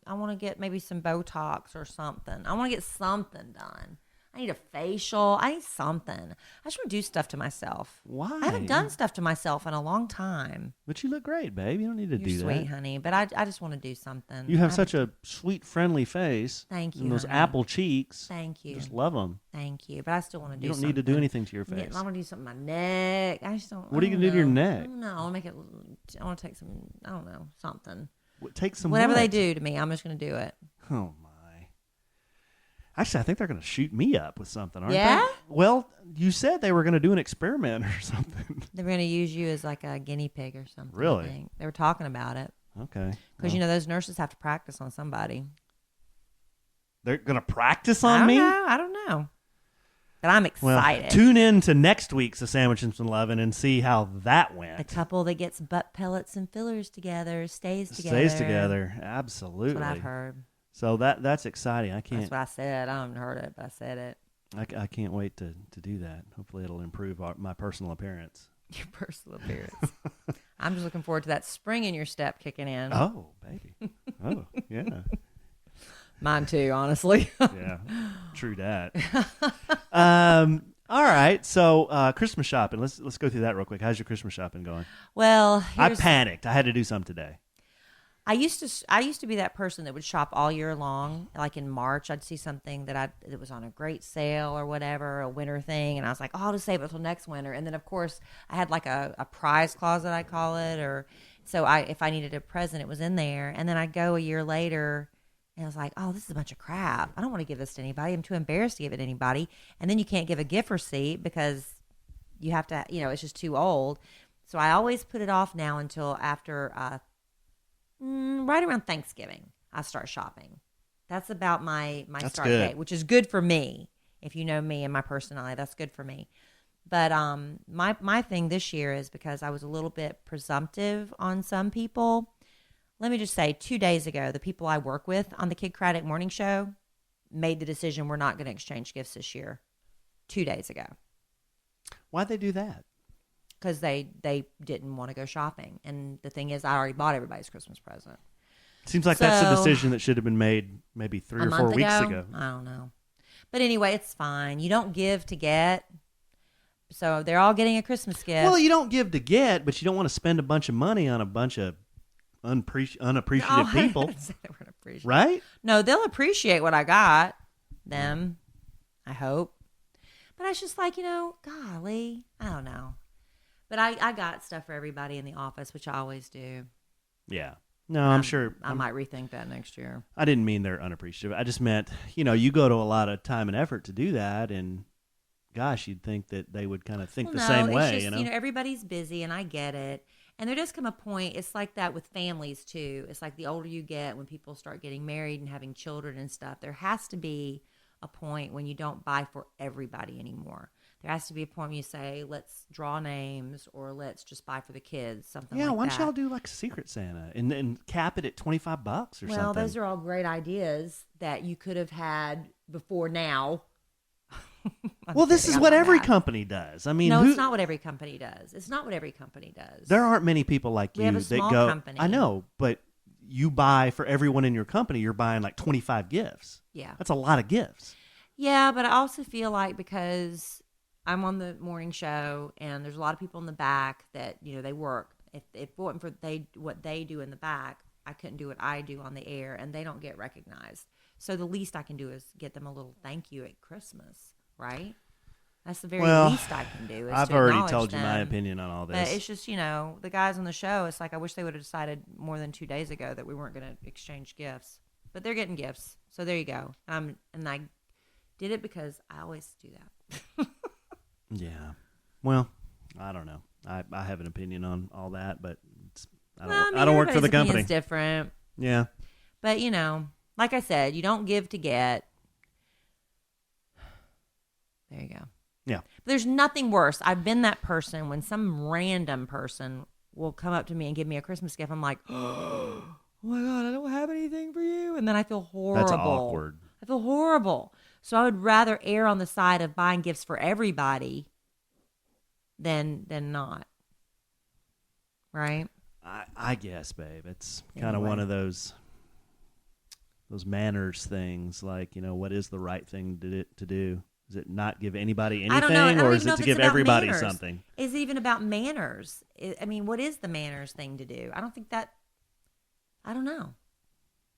want to get maybe some Botox or something. I want to get something done. I need a facial. I need something. I just want to do stuff to myself.
Why?
I haven't done stuff to myself in a long time.
But you look great, babe. You don't need to do that.
You're sweet, honey. But I just want to do something.
You have such a sweet, friendly face.
Thank you.
And those
honey.
apple cheeks.
Thank you.
Just love them.
Thank you. But I still want to do something.
You don't need to do anything to your face.
Yeah, I want to do something to my neck. I just don't.
What are you going to do to your neck?
I don't know. I want to make it. I want to take some. I don't know. Something.
Take some.
Whatever they do to me, I'm just going to do it.
Oh my! Actually, I think they're going to shoot me up with something, aren't
they?
Well, you said they were going to do an experiment or something.
They were going to use you as like a guinea pig or something.
Really?
I think. They were talking about it.
Okay.
Because those nurses have to practice on somebody.
They're going to practice on me?
I don't know. But I'm excited.
Well, tune in to next week's A Sandwich and Some Lovin' and see how that went.
The couple that gets butt pellets and fillers together stays together.
Stays together, absolutely.
That's what I've heard.
So that's exciting. I can't.
That's what I said. I haven't heard it, but I said it.
I can't wait to do that. Hopefully, it'll improve my personal appearance.
Your personal appearance. I'm just looking forward to that spring in your step kicking in.
Oh, baby. Oh, yeah.
Mine too, honestly.
Yeah, true that. All right, so Christmas shopping. Let's go through that real quick. How's your Christmas shopping going?
Well,
I panicked. I had to do something today.
I used to be that person that would shop all year long. Like in March, I'd see something that was on a great sale or whatever, a winter thing, and I was like, oh, I'll just save it till next winter. And then of course I had like a prize closet, I call it, or so if I needed a present, it was in there. And then I'd go a year later and I was like, oh, this is a bunch of crap. I don't want to give this to anybody. I'm too embarrassed to give it to anybody. And then you can't give a gift receipt because you have to, it's just too old. So I always put it off now until after right around Thanksgiving, I start shopping. That's about my start date, which is good for me. If you know me and my personality, that's good for me. But my thing this year is because I was a little bit presumptive on some people. Let me just say, 2 days ago, the people I work with on the Kid Craddock Morning Show made the decision we're not going to exchange gifts this year. 2 days ago.
Why'd they do that?
Because they didn't want to go shopping. And the thing is, I already bought everybody's Christmas present.
Seems like that's a decision that should have been made maybe 3 or 4 weeks ago.
I don't know. But anyway, it's fine. You don't give to get. So they're all getting a Christmas gift.
Well, you don't give to get, but you don't want to spend a bunch of money on a bunch of unappreciative people. Right?
No, they'll appreciate what I got them, I hope. But I was just like, golly, I don't know. But I got stuff for everybody in the office, which I always do.
Yeah. No, I'm sure.
I might rethink that next year.
I didn't mean they're unappreciative. I just meant, you go to a lot of time and effort to do that, and gosh, you'd think that they would kind of think the same way.
Just, everybody's busy, and I get it. And there does come a point, it's like that with families too. It's like the older you get, when people start getting married and having children and stuff, there has to be a point when you don't buy for everybody anymore. There has to be a point when you say, let's draw names, or let's just buy for the kids, something like that.
Yeah, why don't y'all do like Secret Santa and cap it at $25 or something?
Well, those are all great ideas that you could have had before now.
Well, this is what every company does. I mean,
no, it's not what every company does. It's not what every company does.
There aren't many people like you
have a small
that go.
Company.
I know, but you buy for everyone in your company. You're buying like 25 gifts.
Yeah, that's
a lot of gifts.
Yeah, but I also feel like because I'm on the morning show and there's a lot of people in the back that they work. If it wasn't for what they do in the back, I couldn't do what I do on the air, and they don't get recognized. So the least I can do is get them a little thank you at Christmas. Right? That's the very least I can do.
I've already told you my opinion on all this.
But it's just, the guys on the show, it's like I wish they would have decided more than 2 days ago that we weren't going to exchange gifts. But they're getting gifts. So there you go. And I did it because I always do that.
Yeah. Well, I don't know. I have an opinion on all that, but
I
don't work for the company.
It's different.
Yeah.
But, like I said, you don't give to get. There you go.
Yeah.
But there's nothing worse. I've been that person when some random person will come up to me and give me a Christmas gift. I'm like, oh my God, I don't have anything for you. And then I feel horrible.
That's awkward.
I feel horrible. So I would rather err on the side of buying gifts for everybody than not. Right?
I guess, babe. It's kind of one of those manners things. Like, what is the right thing to do? Is it not give anybody anything, or is it to give everybody
manners.
something?
Is it even about manners? I mean, what is the manners thing to do? I don't know.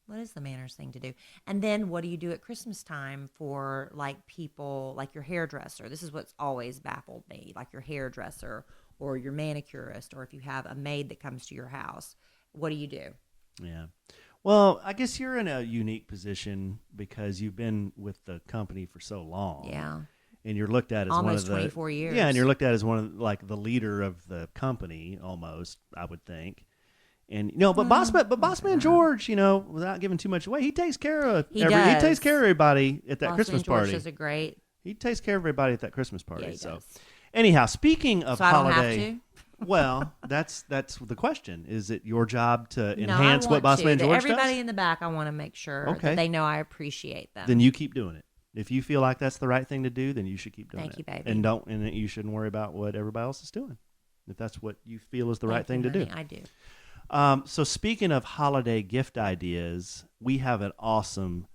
What is the manners thing to do? And then what do you do at Christmas time for like people, like your hairdresser? This is what's always baffled me, like your hairdresser or your manicurist, or if you have a maid that comes to your house. What do you do?
Yeah. Well, I guess you're in a unique position because you've been with the company for so long.
Yeah.
And you're looked at as
almost
one of the
24 years.
Yeah, and you're looked at as one of the leader of the company almost, I would think. And Bossman George, without giving too much away, he takes care of everybody at that Christmas party. He takes care of everybody at that Christmas party.
Yeah,
so anyhow, speaking of holiday,
I don't have to?
Well, that's the question. Is it your job to enhance what Bossman George does?
Everybody in the back, I want to make sure that they know I appreciate them.
Then you keep doing it. If you feel like that's the right thing to do, then you should keep doing it.
Thank you, baby.
And you shouldn't worry about what everybody else is doing. If that's what you feel is the right thing to do.
I do.
So speaking of holiday gift ideas, we have an awesome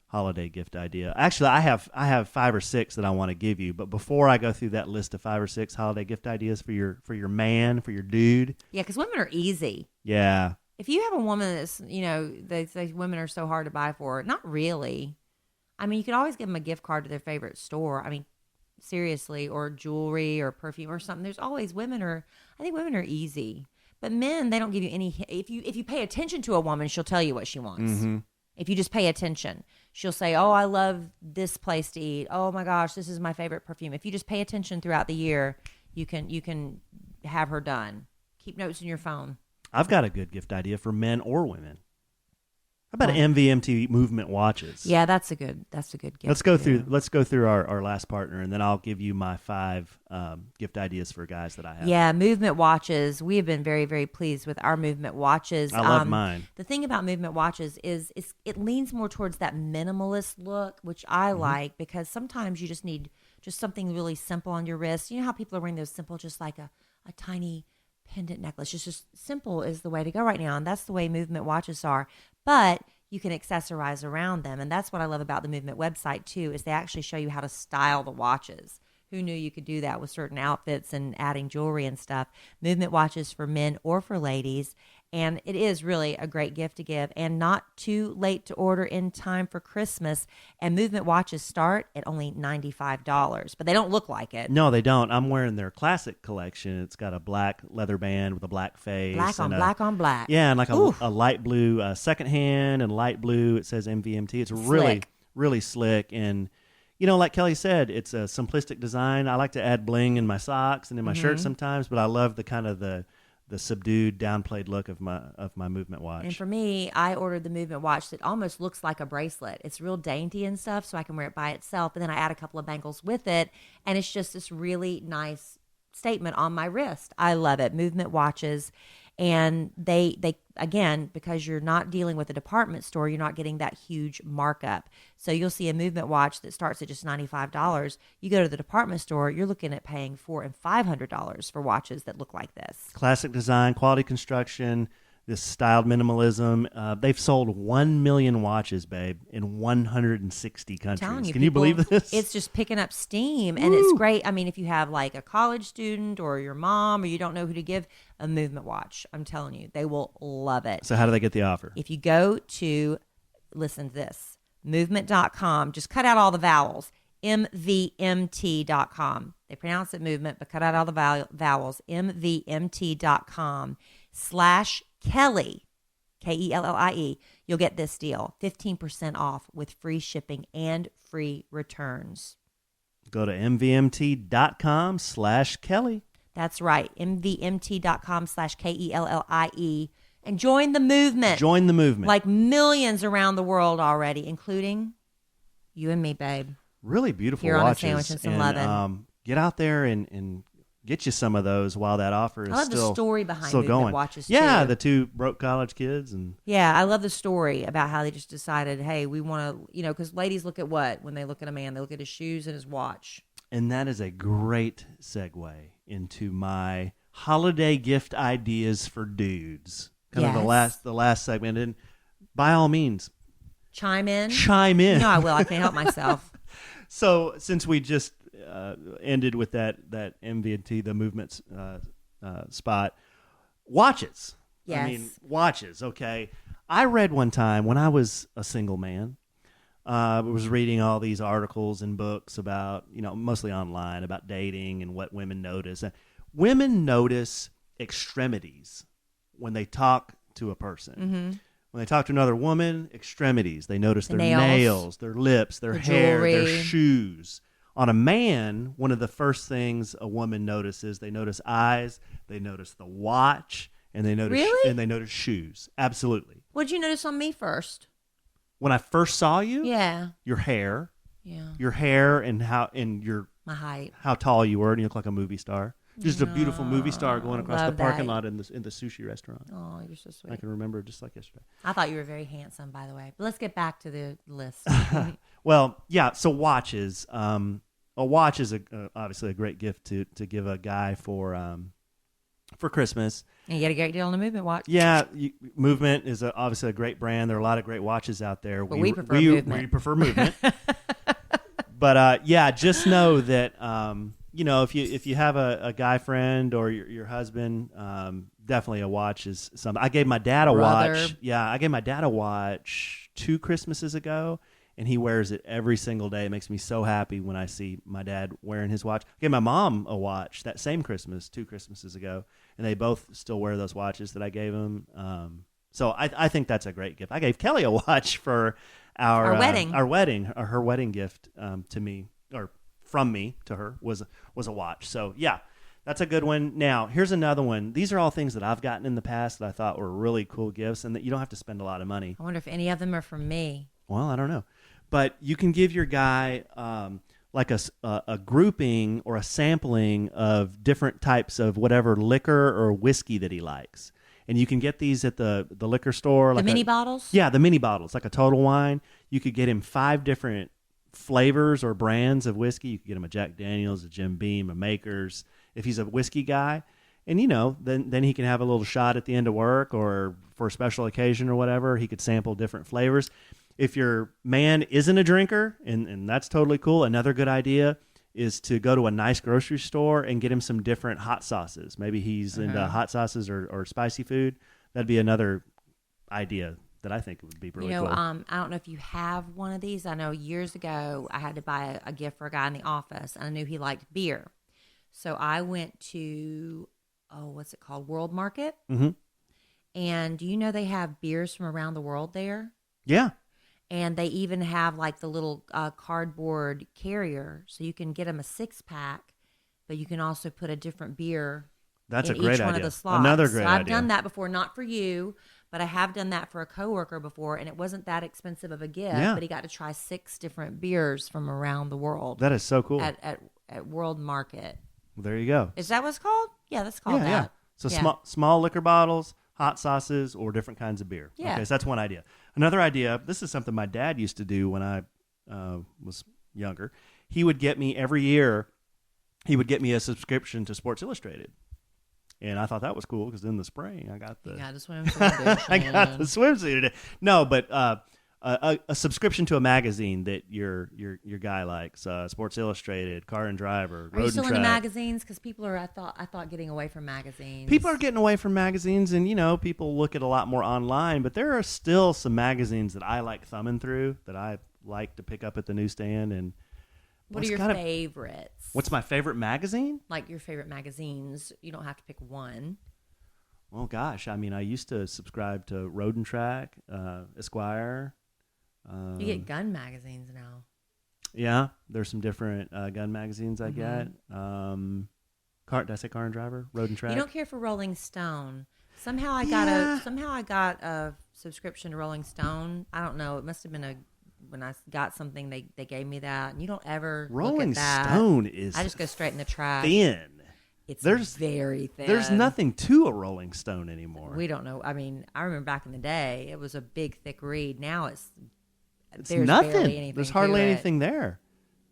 holiday gift idea. Actually, I have 5 or 6 that I want to give you. But before I go through that list of 5 or 6 holiday gift ideas for your man, for your dude.
Yeah, because women are easy.
Yeah.
If you have a woman that's, they say women are so hard to buy for, not really. I mean, you could always give them a gift card to their favorite store. I mean, seriously, or jewelry or perfume or something. There's always I think women are easy. But men, they don't give you any. If you pay attention to a woman, she'll tell you what she wants. Mm-hmm. If you just pay attention, she'll say, "Oh, I love this place to eat. Oh my gosh, this is my favorite perfume." If you just pay attention throughout the year, you can have her done. Keep notes in your phone.
I've got a good gift idea for men or women. How about MVMT movement watches?
Yeah, that's a good gift.
Let's go through our last partner, and then I'll give you my 5 gift ideas for guys that I have.
Yeah, movement watches. We have been very, very pleased with our movement watches.
I love mine.
The thing about movement watches is it leans more towards that minimalist look, which I like, because sometimes you just need just something really simple on your wrist. You know how people are wearing those simple, just like a tiny pendant necklace. Just simple is the way to go right now, and that's the way movement watches are. But you can accessorize around them, and that's what I love about the movement website too, is they actually show you how to style the watches. Who knew you could do that with certain outfits and adding jewelry and stuff? Movement watches for men or for ladies. And it is really a great gift to give, and not too late to order in time for Christmas. And movement watches start at only $95, but they don't look like it.
No, they don't. I'm wearing their classic collection. It's got a black leather band with a black face.
Black on black.
Yeah, and like a light blue secondhand and light blue. It says MVMT. It's really, really slick. And, like Kelly said, it's a simplistic design. I like to add bling in my socks and in my shirt sometimes, but I love the kind of the subdued, downplayed look of my movement watch.
And for me, I ordered the movement watch that almost looks like a bracelet. It's real dainty and stuff, so I can wear it by itself. And then I add a couple of bangles with it, and it's just this really nice statement on my wrist. I love it. Movement watches. And they again, because you're not dealing with a department store, you're not getting that huge markup. So you'll see a movement watch that starts at just $95. You go to the department store, you're looking at paying $400 and $500 for watches that look like this.
Classic design, quality construction, this styled minimalism. They've sold 1 million watches, babe, in 160 countries. Can you believe this?
It's just picking up steam, and it's great. I mean, if you have like a college student or your mom, or you don't know who to give a movement watch, I'm telling you, they will love it.
So how do they get the offer?
If you go to, listen to this, movement.com, just cut out all the vowels, mvmt.com. They pronounce it movement, but cut out all the vowels, mvmt.com/Kellie, Kellie. You'll get this deal, 15% off with free shipping and free returns.
Go to mvmt.com/Kellie.
That's right, mvmt.com/Kellie, and join the movement.
Join the movement.
Like millions around the world already, including you and me, babe.
Really beautiful
Here
watches.
On a Sandwich and some Lovin'.
Get out there and get you some of those while that offer is
I love
still
the story behind
still
movement
going.
watches too.
Yeah, the 2 broke college kids. And
yeah, I love the story about how they just decided, hey, we want to, because ladies look at what? When they look at a man, they look at his shoes and his watch.
And that is a great segue into my holiday gift ideas for dudes. Kind of the last segment. And by all means,
chime in.
No,
I will. I can't help myself.
So since we just ended with that MVT, the movement spot, watches.
Yes.
I mean, watches, okay. I read one time when I was a single man, I was reading all these articles and books about, mostly online, about dating and what women notice. Women notice extremities when they talk to a person.
Mm-hmm.
When they talk to another woman, extremities. They notice their nails, their lips, their hair,
jewelry,
their shoes. On a man, one of the first things a woman notices, they notice eyes, they notice the watch, and they notice and they notice shoes. Absolutely.
What did you notice on me first?
When I first saw you,
yeah,
your hair,
yeah,
your hair, and
my height,
how tall you were, and you look like a movie star. Just a beautiful movie star going across the parking lot in the sushi restaurant.
Oh, you're so sweet.
I can remember just like yesterday.
I thought you were very handsome, by the way. But let's get back to the list.
Well, yeah. So watches. A watch is obviously a great gift to give a guy for Christmas.
And you get a great deal on the Movement watch.
Yeah, Movement is obviously a great brand. There are a lot of great watches out there.
But we prefer Movement.
We prefer Movement. But yeah, just know that if you have a guy friend or your husband definitely a watch is something. I gave my dad a watch. Yeah, I gave my dad a watch 2 Christmases ago, and he wears it every single day. It makes me so happy when I see my dad wearing his watch. I gave my mom a watch that same Christmas 2 Christmases ago, and they both still wear those watches that I gave them. So I think that's a great gift. I gave Kelly a watch for our wedding. Her wedding gift to me, or from me to her, was a watch. So yeah. That's a good one. Now, here's another one. These are all things that I've gotten in the past that I thought were really cool gifts and that you don't have to spend a lot of money.
I wonder if any of them are from me.
Well, I don't know. But you can give your guy like a grouping or a sampling of different types of whatever liquor or whiskey that he likes. And you can get these at the liquor store.
The mini bottles?
Yeah, the mini bottles, like a Total Wine. You could get him 5 different flavors or brands of whiskey. You could get him a Jack Daniels, a Jim Beam, a Makers, if he's a whiskey guy. And, then he can have a little shot at the end of work or for a special occasion or whatever. He could sample different flavors. If your man isn't a drinker, and that's totally cool, another good idea is to go to a nice grocery store and get him some different hot sauces. Maybe he's into hot sauces or spicy food. That'd be another idea that I think would be really cool.
I don't know if you have one of these. I know years ago I had to buy a gift for a guy in the office, and I knew he liked beer. So I went to, what's it called? World Market.
Mm-hmm.
And do you know they have beers from around the world there?
Yeah.
And they even have like the little cardboard carrier. So you can get them a 6-pack, but you can also put a different beer
That's
in
a great
each
idea.
one of the slots.
Another great idea.
I've done that before, not for you, but I have done that for a coworker before, and it wasn't that expensive of a gift, but he got to try 6 different beers from around the world.
That is so cool.
At World Market.
Well, there you go.
Is that what's called? Yeah, that's called that.
Yeah. So small liquor bottles, hot sauces, or different kinds of beer.
Yeah.
Okay, so that's one idea. Another idea, this is something my dad used to do when I was younger. He would get me every year, a subscription to Sports Illustrated. And I thought that was cool because in the spring I got the
swimsuit.
I got the swimsuit. No, but a subscription to a magazine that your guy likes, Sports Illustrated, Car and Driver, Road
Are you still
and Track.
into magazines? Because people are, I thought getting away from magazines.
People are getting away from magazines, and people look at a lot more online. But there are still some magazines that I like thumbing through that I like to pick up at the newsstand. And
what are your favorites?
What's my favorite magazine?
Like your favorite magazines. You don't have to pick one.
Well, gosh, I used to subscribe to Road and Track, Esquire.
You get gun magazines now.
Yeah, there's some different gun magazines I get. Did I say Car and Driver? Road and Track.
You don't care for Rolling Stone. Somehow I got a subscription to Rolling Stone. I don't know. It must have been when I got something they gave me that. And you don't ever
Rolling
look at that.
Stone is
I just go straight in the trash.
Thin.
There's very thin.
There's nothing to a Rolling Stone anymore.
We don't know. I remember back in the day, it was a big, thick read. Now there's
nothing. There's hardly anything there.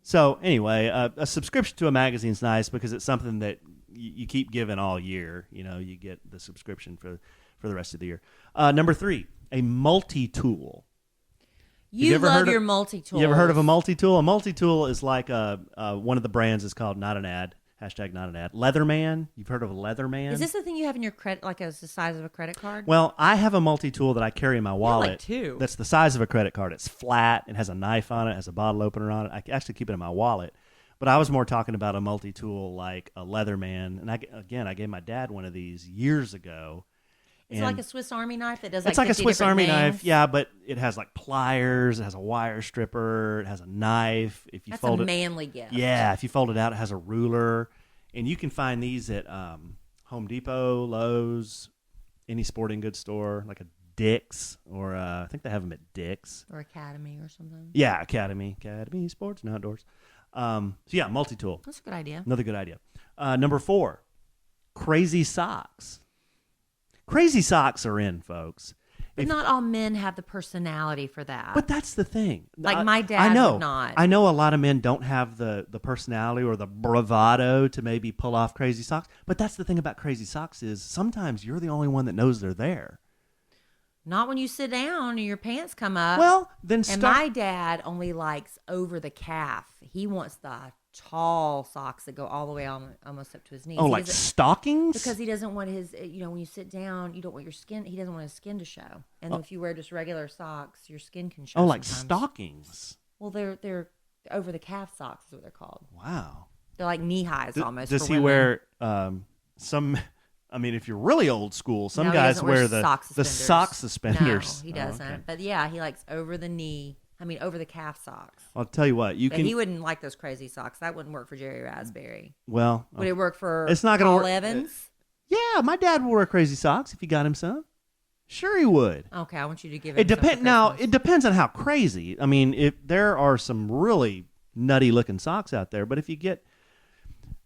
So anyway, a subscription to a magazine is nice because it's something that you keep giving all year. You get the subscription for the rest of the year. Number 3, a multi-tool.
You love your multi-tool.
You ever heard of a multi-tool? A multi-tool is like one of the brands is called Not an Ad. Hashtag not an ad. Leatherman. You've heard of a Leatherman?
Is this the thing you have in your credit, like as the size of a credit card?
Well, I have a multi-tool that I carry in my wallet.
Like 2.
That's the size of a credit card. It's flat. It has a knife on it. It has a bottle opener on it. I actually keep it in my wallet. But I was more talking about a multi-tool like a Leatherman. And I gave my dad one of these years ago.
It's like a Swiss Army knife that does
it's like a Swiss Army
things.
knife, yeah, but it has like pliers, it has a wire stripper, it has a knife. If you
That's
fold
a manly gift.
Yeah, if you fold it out, it has a ruler. And you can find these at Home Depot, Lowe's, any sporting goods store, like a Dick's, or I think they have them at Dick's.
Or Academy or something.
Yeah, Academy Sports and Outdoors. So yeah, multi-tool.
That's a good idea.
Another good idea. Number 4, crazy socks. Crazy socks are in, folks.
But not all men have the personality for that.
But that's the thing.
Like my dad would not.
I know a lot of men don't have the personality or the bravado to maybe pull off crazy socks. But that's the thing about crazy socks is sometimes you're the only one that knows they're there.
Not when you sit down and your pants come up.
Well, then
And my dad only likes over the calf. He wants the tall socks that go all the way almost up to his knees.
Oh, like stockings?
Because he doesn't want his, when you sit down, you don't want your skin. He doesn't want his skin to show. And if you wear just regular socks, your skin can show.
Oh, like
sometimes.
stockings.
Well, they're over the calf socks is what they're called.
Wow.
They're like knee highs almost.
Does
for
he
women.
wear some? I mean, if you're really old school, some
No,
guys wear the sock suspenders.
No, he doesn't.
Okay.
But yeah, he likes over the calf socks.
I'll tell you what,
He wouldn't like those crazy socks. That wouldn't work for Jerry Raspberry.
Well,
would it work for?
It's not going to
Paul
work.
Evans.
Yeah, my dad would wear crazy socks if he got him some. Sure, he would.
Okay, I want you to give it.
Now, it depends on how crazy. I mean, if there are some really nutty looking socks out there, but if you get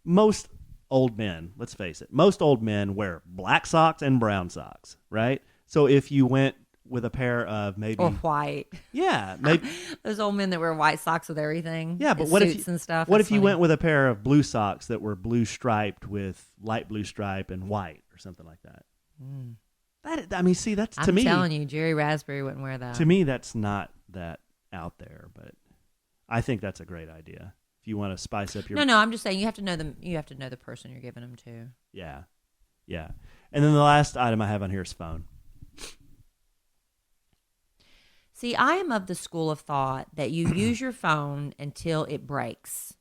most old men, let's face it, most old men wear black socks and brown socks, right? So if you went with a pair of maybe
or white,
yeah, maybe
those old men that wear white socks with everything,
yeah. But what if
and stuff?
What if you went with a pair of blue socks that were blue striped with light blue stripe and white or something like that? That's to me.
I'm telling you, Jerry Raspberry wouldn't wear that.
To me, that's not that out there, but I think that's a great idea. If you want to spice up your
no, I'm just saying you have to know them. You have to know the person you're giving them to.
Yeah. And then the last item I have on here is phone.
See, I am of the school of thought that you use your phone until it breaks,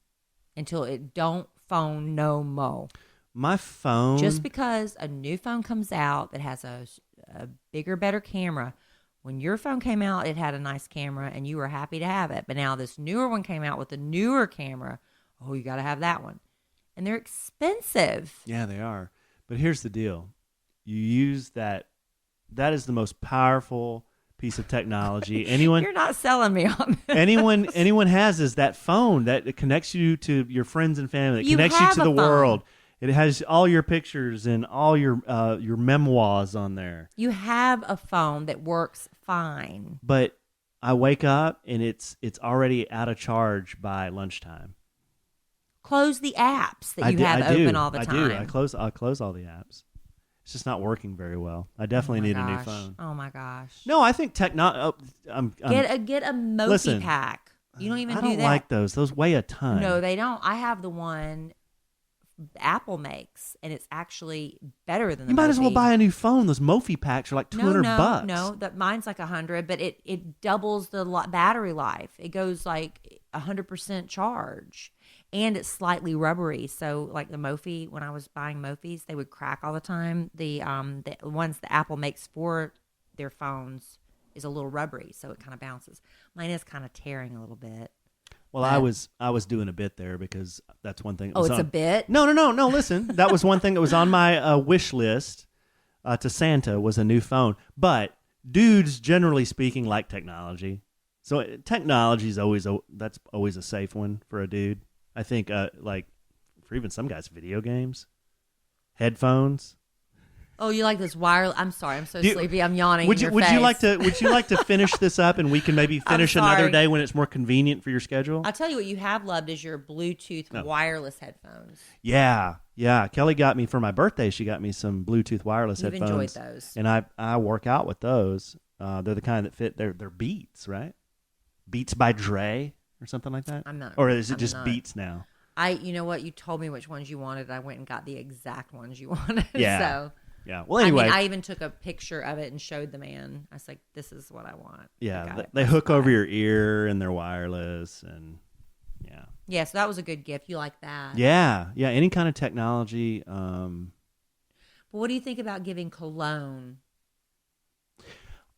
until it don't phone no mo.
My phone.
Just because a new phone comes out that has a bigger, better camera. When your phone came out, it had a nice camera, and you were happy to have it. But now this newer one came out with a newer camera. Oh, you got to have that one. And they're expensive.
Yeah, they are. But here's the deal. You use that. That is the most powerful piece of technology anyone.
You're not selling me on this.
anyone has is that phone that it connects you to your friends and family. That connects you to the world. It has all your pictures and all your memoirs on there.
You have a phone that works fine.
But I wake up and it's already out of charge by lunchtime.
Close the apps that you have open all the time.
I close all the apps. It's just not working very well. I definitely need a new phone.
Oh my gosh!
No, I think get
a Mophie pack. You don't even do that. I
don't like those. Those weigh a ton.
No, they don't. I have the one Apple makes, and it's actually better than the
You might
Mophie.
as well buy a new phone. Those Mophie packs are like $200.
No, mine's like $100, but it doubles the battery life. It goes like 100% charge. And it's slightly rubbery. So like the Mophie, when I was buying Mophies, they would crack all the time. The ones that Apple makes for their phones is a little rubbery, so it kind of bounces. Mine is kind of tearing a little bit.
Well, I was doing a bit there because that's one thing.
A bit?
No. Listen, that was one thing that was on my wish list to Santa was a new phone. But dudes, generally speaking, like technology. So technology is always a safe one for a dude. I think, like, for even some guys, video games, headphones.
Oh, you like this wireless? I'm sorry, I'm so sleepy. I'm yawning.
Would you like to finish this up, and we can maybe finish another day when it's more convenient for your schedule?
I'll tell you what you have loved is your Bluetooth wireless headphones.
Yeah. Kelly got me for my birthday. She got me some Bluetooth wireless headphones.
You've enjoyed those,
and I work out with those. They're the kind that fit. They're Beats, right? Beats by Dre. Or something like that?
I'm not.
Or is it just Beats now?
You know what? You told me which ones you wanted. I went and got the exact ones you wanted.
Yeah.
So,
yeah. Well, anyway.
I even took a picture of it and showed the man. I was like, this is what I want.
Yeah. They hook over your ear and they're wireless and yeah.
Yeah. So that was a good gift. You like that?
Yeah. Yeah. Any kind of technology.
But what do you think about giving cologne?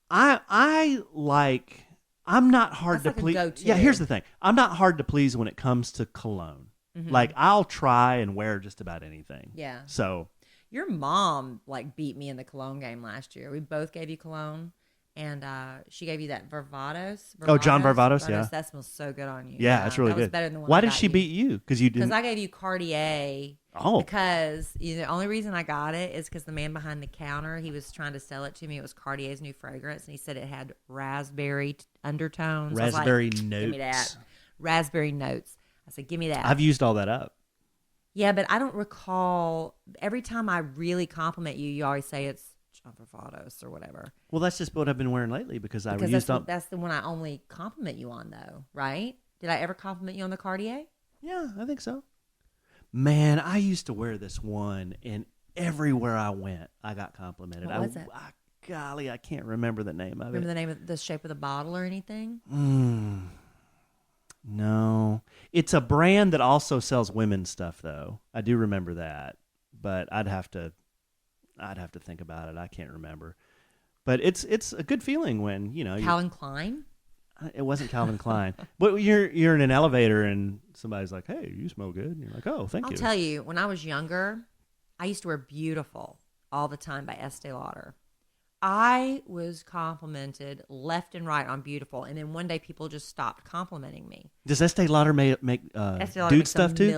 I like... I'm not hard to please. Yeah, here's the thing. I'm not hard to please when it comes to cologne. Mm-hmm. Like, I'll try and wear just about anything.
Yeah.
So.
Your mom, beat me in the cologne game last year. We both gave you cologne, and she gave you that Varvatos.
Oh, John Varvatos, yeah.
That smells so good on you.
Yeah, it's really
good.
That
was better than the one
Why
I
did
got
she beat you? Because you didn't.
Because I gave you Cartier.
Oh.
Because the only reason I got it is because the man behind the counter, he was trying to sell it to me. It was Cartier's new fragrance, and he said it had raspberry undertones.
Raspberry notes.
Give me that. Raspberry notes. I said, give me that.
I've used all that up.
Yeah, but I don't recall. Every time I really compliment you, you always say it's John Varvatos or whatever.
Well, that's just what I've been wearing lately because
that's the one I only compliment you on, though, right? Did I ever compliment you on the Cartier?
Yeah, I think so. Man, I used to wear this one, and everywhere I went, I got complimented.
What was it?
Golly, I can't remember the name of it.
Remember the name of the shape of the bottle or anything?
No. It's a brand that also sells women's stuff, though. I do remember that, but I'd have to think about it. I can't remember. But it's a good feeling when,
Calvin Klein?
It wasn't Calvin Klein. But you're in an elevator and somebody's like, "Hey, you smell good." And you're like, "Oh, thank you."
I'll tell you, when I was younger, I used to wear Beautiful all the time by Estee Lauder. I was complimented left and right on Beautiful, and then one day people just stopped complimenting me.
Does Estee Lauder make
Estee Lauder
dude
makes
stuff too?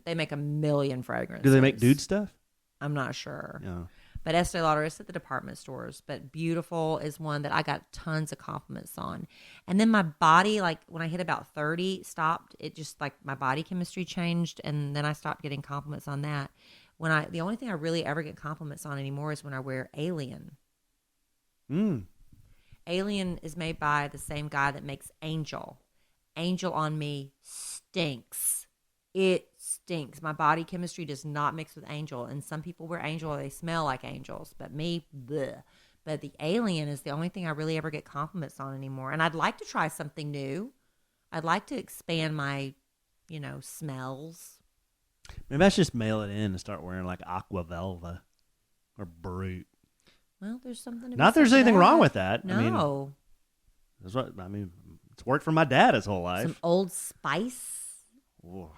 They make a million fragrances.
Do they make dude stuff?
I'm not sure.
No.
But Estee Lauder is at the department stores. But Beautiful is one that I got tons of compliments on. And then my body, like when I hit about 30, stopped. It just like my body chemistry changed, and then I stopped getting compliments on that. The only thing I really ever get compliments on anymore is when I wear Alien. Alien is made by the same guy that makes Angel. Angel on me stinks. It stinks. My body chemistry does not mix with Angel. And some people wear Angel, they smell like angels. But me, bleh. But the Alien is the only thing I really ever get compliments on anymore. And I'd like to try something new. I'd like to expand my, smells.
Maybe I should just mail it in and start wearing like Aqua Velva or Brute.
Well, there's something to
Not there's anything wrong with that.
No.
It's worked for my dad his whole life.
Some Old Spice.
Oh.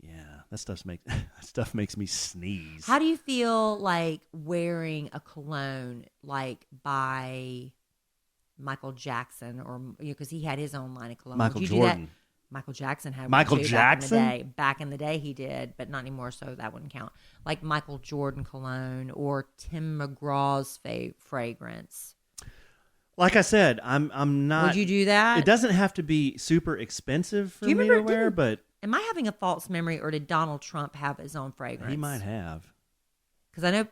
Yeah, that stuff makes me sneeze.
How do you feel like wearing a cologne like by Michael Jackson, or because he had his own line of cologne?
Michael
Would you
Jordan.
do that? Michael Jackson had
Michael
one too,
Jackson?
Back in the day he did, but not anymore, so that wouldn't count. Like Michael Jordan cologne or Tim McGraw's fragrance.
Like I said, I'm not.
Would you do that?
It doesn't have to be super expensive for me to wear, but
am I having a false memory, or did Donald Trump have his own fragrance?
he might have.
Because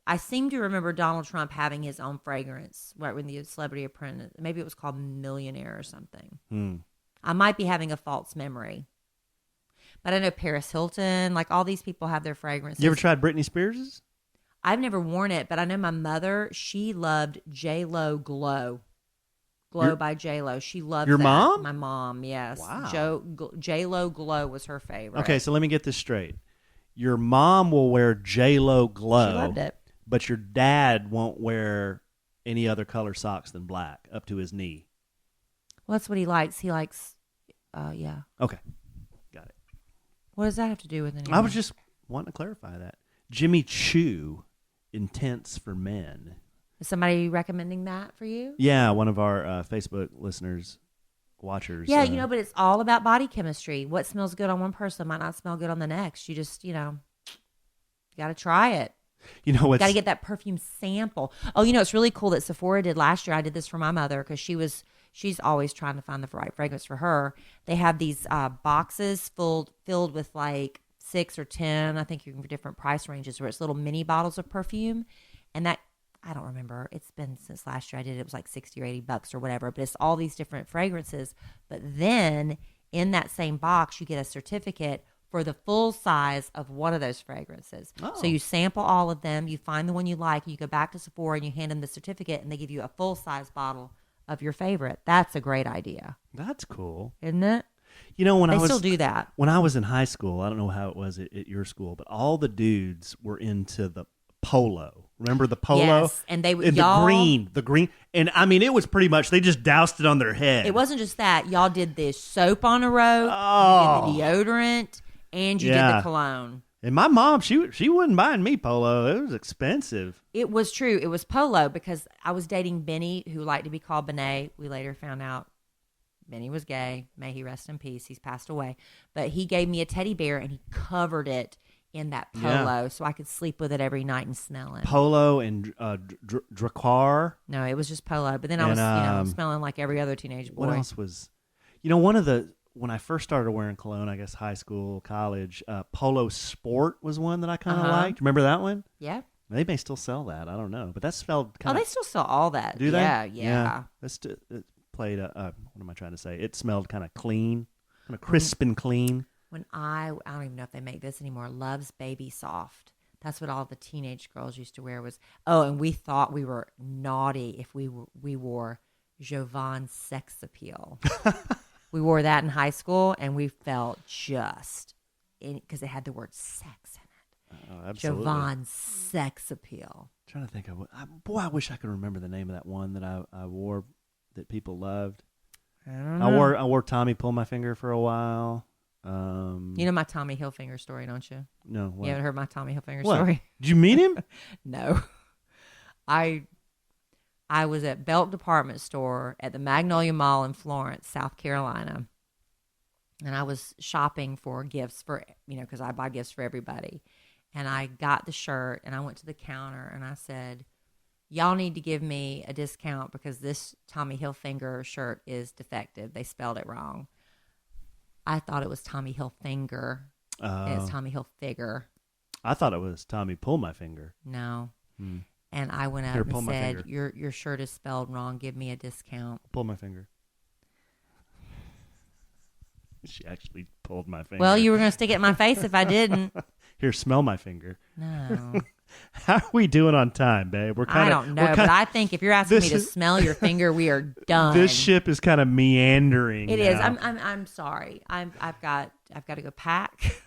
I seem to remember Donald Trump having his own fragrance right when the Celebrity Apprentice. Maybe it was called Millionaire or something. I might be having a false memory. But I know Paris Hilton, like all these people have their fragrances.
You ever tried Britney Spears's?
I've never worn it, but I know my mother, she loved J-Lo Glow. By J-Lo. She loved
your
that.
mom?
My mom, yes.
Wow.
J-Lo Glow was her favorite.
Okay, so let me get this straight. Your mom will wear J-Lo Glow.
She loved it.
But your dad won't wear any other color socks than black up to his knee.
Well, that's what he likes. He likes, yeah.
Okay, got it.
What does that have to do with anything?
I was just wanting to clarify that. Jimmy Choo, Intense for Men.
Is somebody recommending that for you?
Yeah, one of our Facebook listeners, watchers.
Yeah, but it's all about body chemistry. What smells good on one person might not smell good on the next. You just, you got to try it.
You know what?
Got to get that perfume sample. Oh, it's really cool that Sephora did last year. I did this for my mother because she's always trying to find the right fragrance for her. They have these boxes filled with like 6 or 10, I think you can for different price ranges, where it's little mini bottles of perfume. And that, I don't remember. It's been since last year I did it. It was like $60 or $80 or whatever. But it's all these different fragrances. But then in that same box, you get a certificate for the full size of one of those fragrances.
Oh.
So you sample all of them. You find the one you like. You go back to Sephora and you hand them the certificate, and they give you a full size bottle of your favorite. That's a great idea.
That's cool.
Isn't it?
They
still do that.
When I was in high school, I don't know how it was at your school, but all the dudes were into the polo. Remember the polo?
Yes, and they would
the green, and I mean it was pretty much they just doused it on their head.
It wasn't just that. Y'all did the soap on a rope, you did the deodorant, and you did the cologne.
And my mom, she wouldn't buy me polo. It was expensive.
It was true. It was polo because I was dating Benny, who liked to be called Benet. We later found out Benny was gay. May he rest in peace. He's passed away. But he gave me a teddy bear, and he covered it in that polo so I could sleep with it every night and smell it.
Polo and Dracar.
No, it was just polo. But then I was smelling like every other teenage boy.
What else was? When I first started wearing cologne, I guess high school, college, Polo Sport was one that I kind of liked. Remember that one?
Yeah.
They may still sell that. I don't know. But that smelled kind
of...
of...
Oh, they still sell all that.
Do they?
Yeah.
It played... what am I trying to say? It smelled kind of clean. Kind of crisp and clean.
When I don't even know if they make this anymore, Love's Baby Soft. That's what all the teenage girls used to wear was. Oh, and we thought we were naughty if we wore Jovan Sex Appeal. We wore that in high school, and we felt just because it had the word sex in it.
Oh, absolutely.
Jovan Sex Appeal.
I'm trying to think of I wish I could remember the name of that one that I wore that people loved.
I don't know.
I wore Tommy Pull My Finger for a while.
You know my Tommy Hilfiger story, don't you?
No. What?
You haven't heard my Tommy Hilfiger
What?
story?
Did you meet him?
No. I was at Belk Department Store at the Magnolia Mall in Florence, South Carolina. And I was shopping for gifts for, because I buy gifts for everybody. And I got the shirt and I went to the counter and I said, y'all need to give me a discount because this Tommy Hilfiger shirt is defective. They spelled it wrong. I thought it was Tommy Hilfiger. It's Tommy Hilfiger.
I thought it was Tommy Pull My Finger.
No. And I went up and said, your shirt is spelled wrong. Give me a discount.
Pull my finger. She actually pulled my finger.
Well, you were going to stick it in my face if I didn't.
Here, smell my finger.
No.
How are we doing on time, babe?
I don't know, but I think if you're asking me to smell your finger, we are done.
This ship is kind of meandering.
It
now.
is. I'm sorry. I've got to go pack.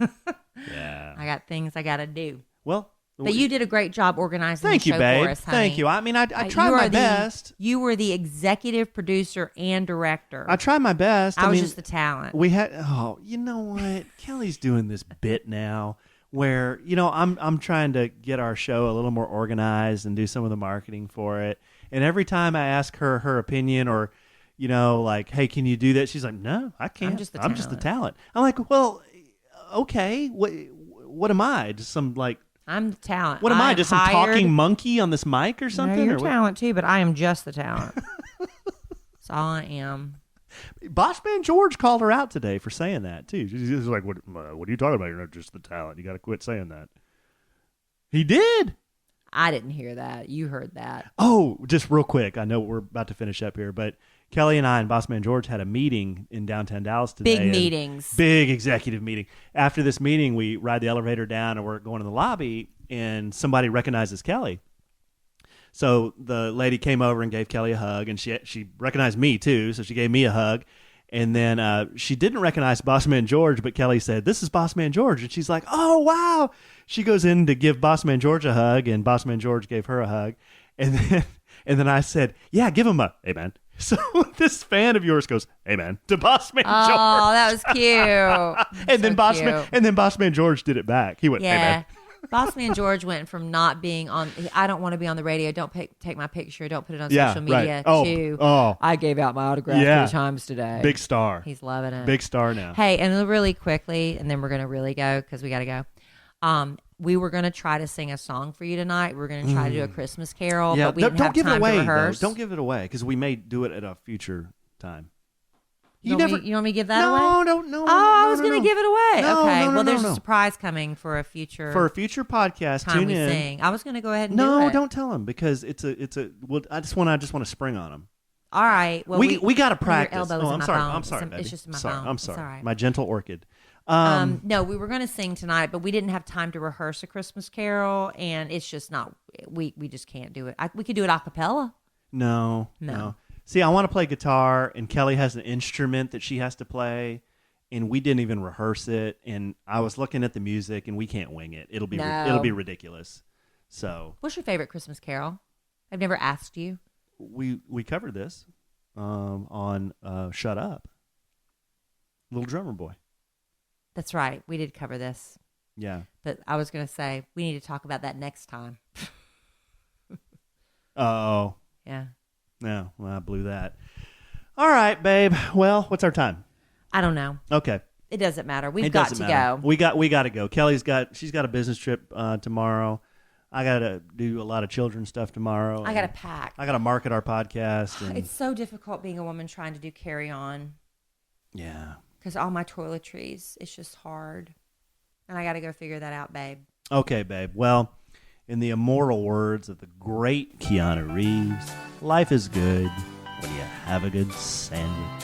Yeah.
I got things I got to do.
Well,
but you did a great job organizing
Thank
the
you,
show
babe.
for us, honey.
Thank you. I mean, I tried my best.
You were the executive producer and director.
I tried my best.
I was just the talent.
We had. Oh, you know what? Kelly's doing this bit now where I'm trying to get our show a little more organized and do some of the marketing for it. And every time I ask her opinion or like, hey, can you do that? She's like, no, I can't. I'm just the talent. I'm like, well, okay. What am I? Just some like.
I'm the talent.
What am I? Just some talking monkey on this mic or something?
No, you're talent too, but I am just the talent. That's all I am.
Bossman George called her out today for saying that too. She's like, "What are you talking about? You're not just the talent. You got to quit saying that." He did.
I didn't hear that. You heard that.
Oh, just real quick. I know we're about to finish up here, but Kelly and I and Bossman George had a meeting in downtown Dallas today.
Big meetings.
Big executive meeting. After this meeting, we ride the elevator down and we're going to the lobby, and somebody recognizes Kelly. So the lady came over and gave Kelly a hug, and she recognized me too, so she gave me a hug. And then she didn't recognize Bossman George, but Kelly said, "This is Bossman George." And she's like, "Oh, wow." She goes in to give Bossman George a hug, and Bossman George gave her a hug. And then I said, "Yeah, give him a amen." So this fan of yours goes, "Amen" to Bossman George.
Oh, that was cute.
And then Bossman George did it back. He went, "Amen."
Bossman George went from not being on, I don't want to be on the radio, don't take my picture, don't put it on social media, to I gave out my autograph 3 times today.
Big star.
He's loving it.
Big star now.
Hey, and really quickly, and then we're going to really go because we got to go. We were going to try to sing a song for you tonight. We were going to try to do a Christmas carol, but we didn't have time to rehearse.
Don't give it away because we may do it at a future time.
You want me to give that away?
No.
I was going to give it away.
No,
okay.
no,
well, there's a surprise coming for a future
podcast.
Time
tune in.
Sing. I was going to go ahead and do it.
No, don't tell them because it's a. Well, I just want to spring on them.
All right. Well,
we got to practice.
I'm
sorry.
Bone.
I'm sorry. Baby.
It's just in my
sorry.
bone.
I'm sorry.
It's all right.
My gentle orchid.
No, we were going to sing tonight, but we didn't have time to rehearse a Christmas carol, and it's just not. We just can't do it. We could do it a cappella.
No. See, I want to play guitar, and Kelly has an instrument that she has to play, and we didn't even rehearse it. And I was looking at the music, and we can't wing it. It'll be ridiculous. So,
what's your favorite Christmas carol? I've never asked you.
We covered this on "Shut Up," Little Drummer Boy.
That's right. We did cover this.
Yeah.
But I was going to say we need to talk about that next time.
Oh.
Yeah.
No, well, I blew that. All right, babe. Well, what's our time?
I don't know.
Okay.
It doesn't matter. We've got to go.
We got to go. She's got a business trip tomorrow. I got to do a lot of children's stuff tomorrow.
I got to pack.
I got to market our podcast. And
it's so difficult being a woman trying to do carry on.
Yeah.
Because all my toiletries, it's just hard. And I got to go figure that out, babe.
Okay, babe. Well, in the immortal words of the great Keanu Reeves, life is good when you have a good sandwich.